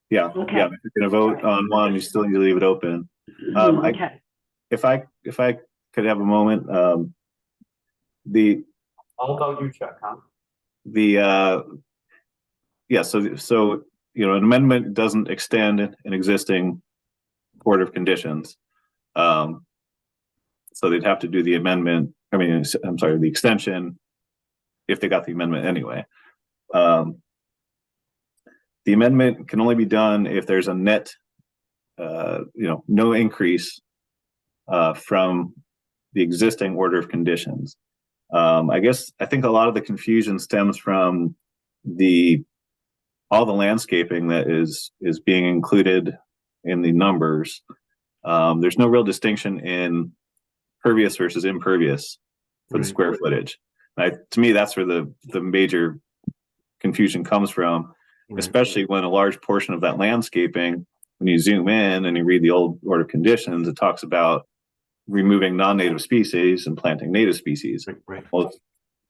Yeah, Okay. yeah, if you're gonna vote on one, you still need to leave it open. Okay. If I could have a moment, All about you, Chuck, huh? So you know, an amendment doesn't extend an existing order of conditions. So they'd have to do the amendment, I'm sorry, the extension, if they got the amendment anyway. The amendment can only be done if there's a net, no increase from the existing order of conditions. I think a lot of the confusion stems from all the landscaping that is being included in the numbers. There's no real distinction in pervious versus impervious for the square footage. To me, that's where the major confusion comes from, especially when a large portion of that landscaping, when you zoom in and you read the old order of conditions, it talks about removing non-native species and planting native species,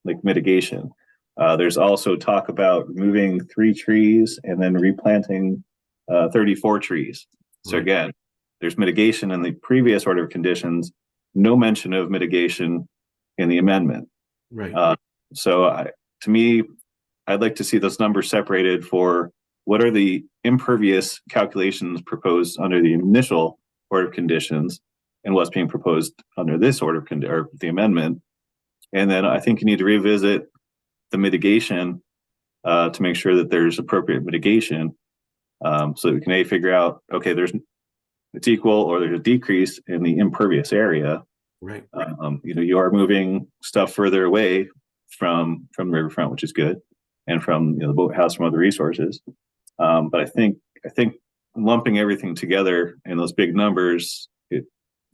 like mitigation. There's also talk about removing 3 trees and then replanting 34 trees. So again, there's mitigation in the previous order of conditions, no mention of mitigation in the amendment. Right. To me, I'd like to see those numbers separated for what are the impervious calculations proposed under the initial order of conditions and what's being proposed under this order of or the amendment. And then I think you need to revisit the mitigation to make sure that there's appropriate mitigation, so that we can figure out, okay, it's equal or there's a decrease in the impervious area. Right. You are moving stuff further away from the riverfront, which is good, and from the boathouse, from other resources. But I think lumping everything together in those big numbers, it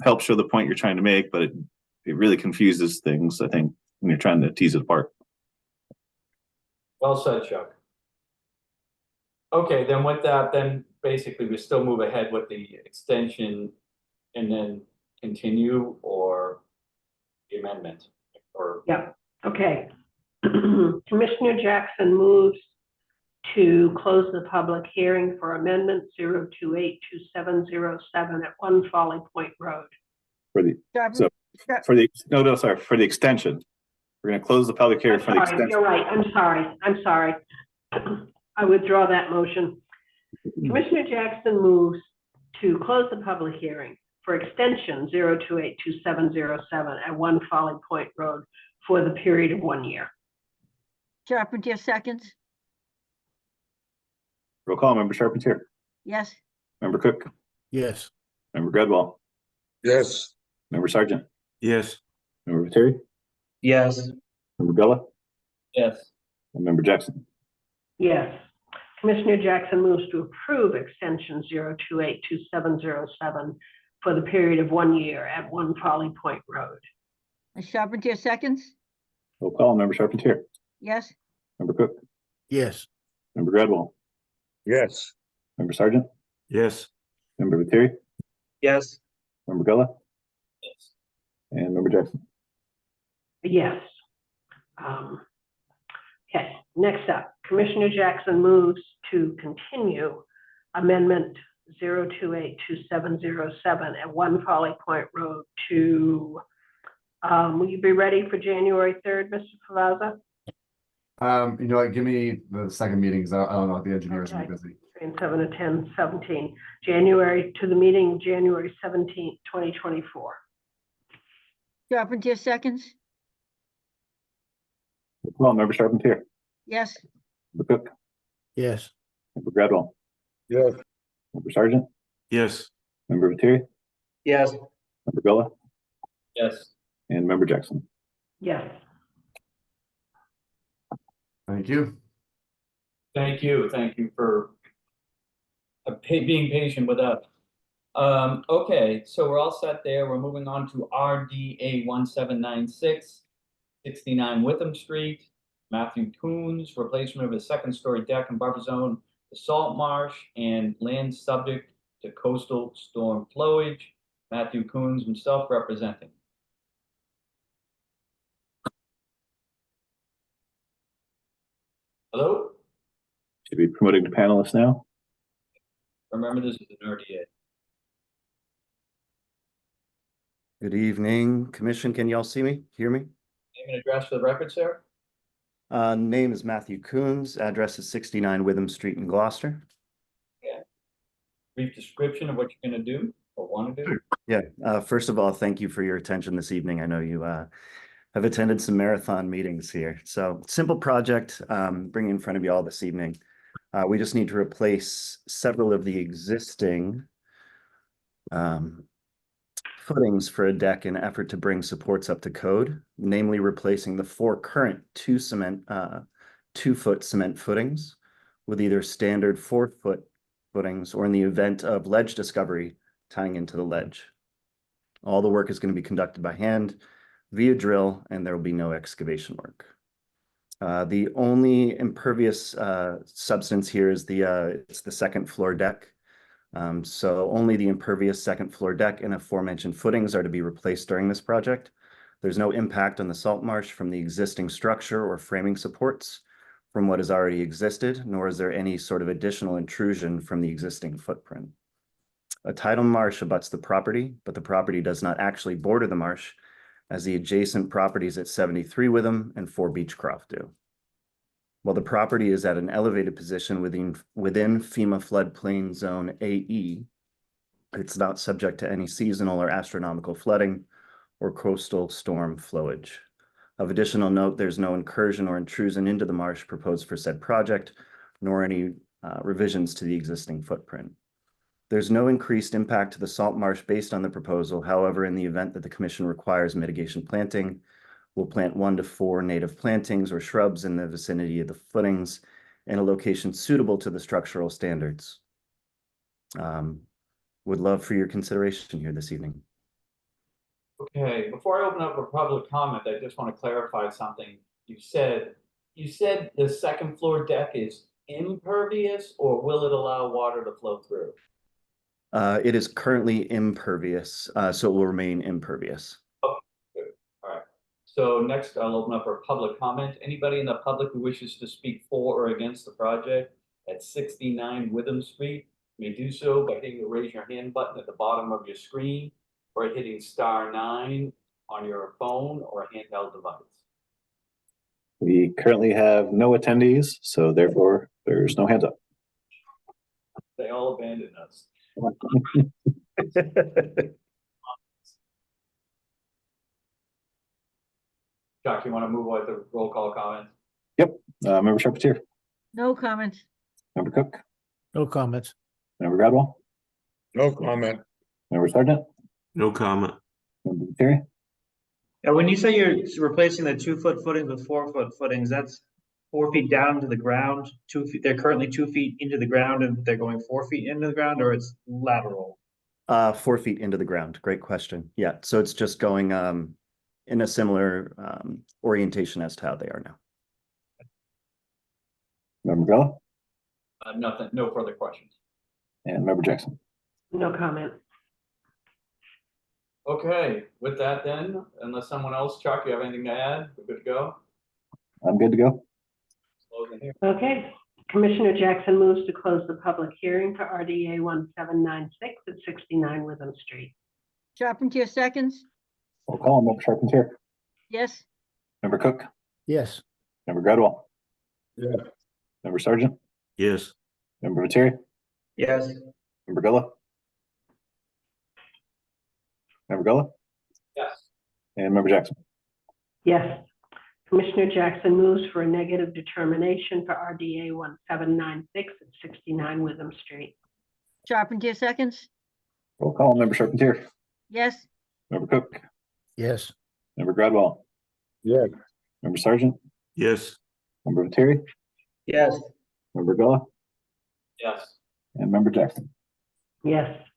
helps show the point you're trying to make, but it really confuses things, I think, when you're trying to tease it apart. Well said, Chuck. Okay, then with that, then basically we still move ahead with the extension and then continue, or the amendment, or Yeah, okay. Commissioner Jackson moves to close the public hearing for amendment 0282707 at 1 Folly Point Road. For the extension. We're going to close the public hearing for the extension. You're right. I'm sorry. I withdraw that motion. Commissioner Jackson moves to close the public hearing for extension 0282707 at 1 Folly Point Road for the period of 1 year. Charpentier seconds. Roll call. Member Charpentier. Yes. Member Cook. Yes. Member Gredwell. Yes. Member Sargent. Yes. Member Terry. Yes. Member Bella. yes. And Member Jackson. Yes. Commissioner Jackson moves to approve extension 0282707 for the period of 1 year at 1 Folly Point Road. Charpentier seconds? Roll call, Member Charpentier, Yes? Member Cook, Yes. Member Gradwell, Yes. Member Sergeant, Yes. Member Viteri, Yes. Member Gullah, and Member Jackson. Yes. Okay, next up, Commissioner Jackson moves to continue Amendment 0282707 at 1 Folly Point Road to, will you be ready for January 3rd, Mr. Favazza? You know what, give me the second meeting, because I don't know if the engineers are Okay. busy. Between 7 and 10/17, January to the meeting, January 17th, 2024. Charpentier seconds? Roll call, Member Charpentier, Yes? Member Cook, Yes. Member Gradwell, Yes. Member Sergeant, Yes. Member Viteri, Yes. Member Gullah, Yes. and Member Jackson. Yes. Thank you. Thank you for being patient with us. Okay, so we're all set there. We're moving on to RDA 1796, 69 Witham Street. Matthew Coons, replacement of a second-story deck and buffer zone, the salt marsh, and land subject to coastal storm flowage. Matthew Coons himself representing. Hello? Should be promoting to panelists now. Remember, this is an RDA. Good evening, Commission. Can y'all see me, hear me? Name and address for the record, sir? Name is Matthew Coons. Address is 69 Witham Street in Gloucester. Yeah. Brief description of what you're going to do or want to do. Yeah. First of all, thank you for your attention this evening. I know you have attended some marathon meetings here. So simple project, bringing in front of you all this evening. We just need to replace several of the existing footings for a deck in effort to bring supports up to code, namely replacing the 4 current 2-foot cement footings with either standard 4-foot footings, or in the event of ledge discovery, tying into the ledge. All the work is going to be conducted by hand via drill, and there will be no excavation work. The only impervious substance here is it's the second floor deck. So only the impervious second floor deck and aforementioned footings are to be replaced during this project. There's no impact on the salt marsh from the existing structure or framing supports from what has already existed, nor is there any sort of additional intrusion from the existing footprint. A tidal marsh abuts the property, but the property does not actually border the marsh, as the adjacent properties at 73 Witham and 4 Beechcroft do. While the property is at an elevated position within FEMA floodplain zone AE, it's not subject to any seasonal or astronomical flooding or coastal storm flowage. Of additional note, there's no incursion or intrusion into the marsh proposed for said project, nor any revisions to the existing footprint. There's no increased impact to the salt marsh based on the proposal. However, in the event that the commission requires mitigation planting, we'll plant 1 to 4 native plantings or shrubs in the vicinity of the footings in a location suitable to the structural standards. Would love for your consideration here this evening. Okay, before I open up for public comment, I just want to clarify something. You said the second floor deck is impervious, or will it allow water to flow through? It is currently impervious, so it will remain impervious. Okay, good. All right. So next, I'll open up for public comment. Anybody in the public who wishes to speak for or against the project at 69 Witham Street may do so by hitting the raise your hand button at the bottom of your screen, or hitting *9 on your phone or handheld device. We currently have no attendees, so therefore there's no hands up. They all abandoned us. Chuck, you want to move on to roll call comments? Yep. Member Charpentier, No comments. Member Cook, No comments. Member Gradwell, No comment. Member Sergeant, No comment. Member Viteri, And when you say you're replacing the 2-foot footings with 4-foot footings, that's 4 feet down to the ground, 2 feet, they're currently 2 feet into the ground and they're going 4 feet into the ground, or it's lateral? 4 feet into the ground. Great question. Yeah, so it's just going in a similar orientation as to how they are now. Member Bella Nothing, no further questions. and Member Jackson. No comment. Okay, with that then, unless someone else, Chuck, you have anything to add? We're good to go? I'm good to go. Closing here. Okay, Commissioner Jackson moves to close the public hearing for RDA 1796 at 69 Witham Street. Charpentier seconds, Roll call, Member Charpentier, yes, Member Cook, Yes. Member Gradwell, Yeah. Member Sargent, Yes. Member Viteri, Yes. Member Gullah, Member Gullah, Yes. and Member Jackson. Yes. Commissioner Jackson moves for a negative determination for RDA 1796 at 69 Witham Street. Charpentier seconds, Roll call, Member Charpentier, yes, Member Cook, Yes. Member Gradwell, Yeah. Member Sargent, Yes. Member Viteri, Yes. Member Gullah, Yes. and Member Jackson. Yes.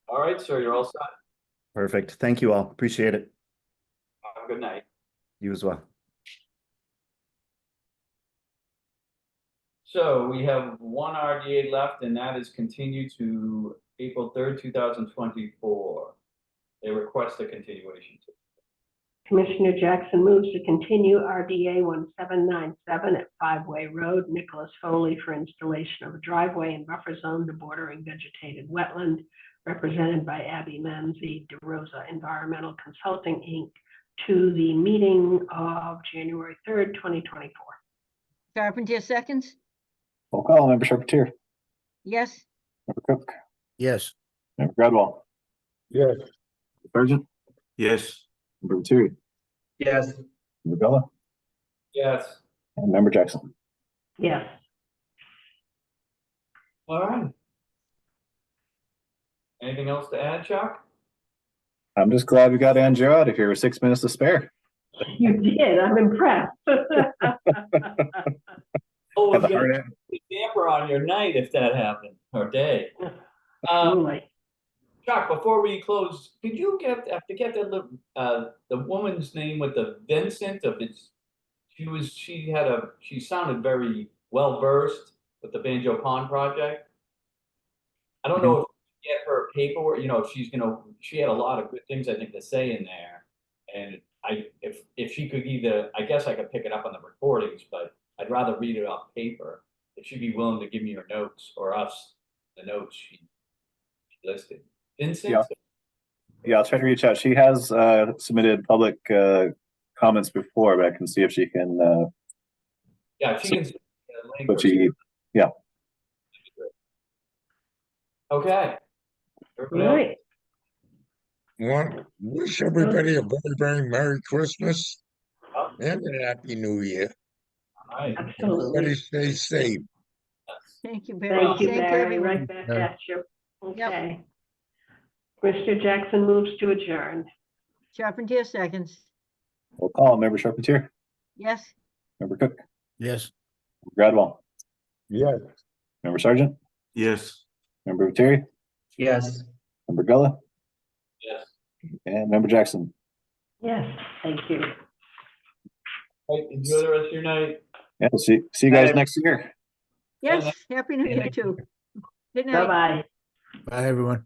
All right, sir, you're all set. Perfect. Thank you all. Appreciate it. Have a good night. You as well. So we have one RDA left, and that is continued to April 3rd, 2024. They request a continuation. Commissioner Jackson moves to continue RDA 1797 at 5-Way Road, Nicholas Foley, for installation of a driveway and buffer zone to bordering vegetated wetland, represented by Abby Manzi, DeRosa Environmental Consulting, Inc., to the meeting of January 3rd, 2024. Charpentier seconds, Roll call, Member Charpentier, yes, Member Cook, Yes. Member Gradwell, Yes. Sargent, Yes. Member Viteri, Yes. Member Gullah, Yes. and Member Jackson. Yes. All right. Anything else to add, Chuck? I'm just glad we got Angie out of here with 6 minutes to spare. You did. I'm impressed. Oh, Have a you hard got a damper on your night if that happened, or day. Absolutely. Chuck, before we close, could you get the woman's name with the Vincent of its? She sounded very well versed with the Banjo Pond project. I don't know if you get her paperwork. You know, if she had a lot of good things I think to say in there, and if she could either, I guess I could pick it up on the recordings, but I'd rather read it off paper. If she'd be willing to give me her notes or us the notes she listed. Vincent? Yeah, I'll try to reach out. She has submitted public comments before, but I can see if she can. Yeah, if she can. Send me a link But or she, yeah. Okay. All right. Wish everybody a very, very Merry Christmas and a Happy New Year. All right. Absolutely. Everybody stay safe. thank you, Barry. Thank you, Thank Barry. everyone. Right back at you. Okay. Commissioner Jackson moves to adjourn. Charpentier seconds, Roll call, Member Charpentier, yes, Member Cook, Yes. Gradwell, Yes. Member Sargent, Yes. Member Viteri, Yes. Member Gullah, Yes. and Member Jackson. Yes, thank you. All right, enjoy the rest of your night. Yeah, we'll see you guys next year. yes, happy New Year too. Good night. Bye-bye. Bye, everyone.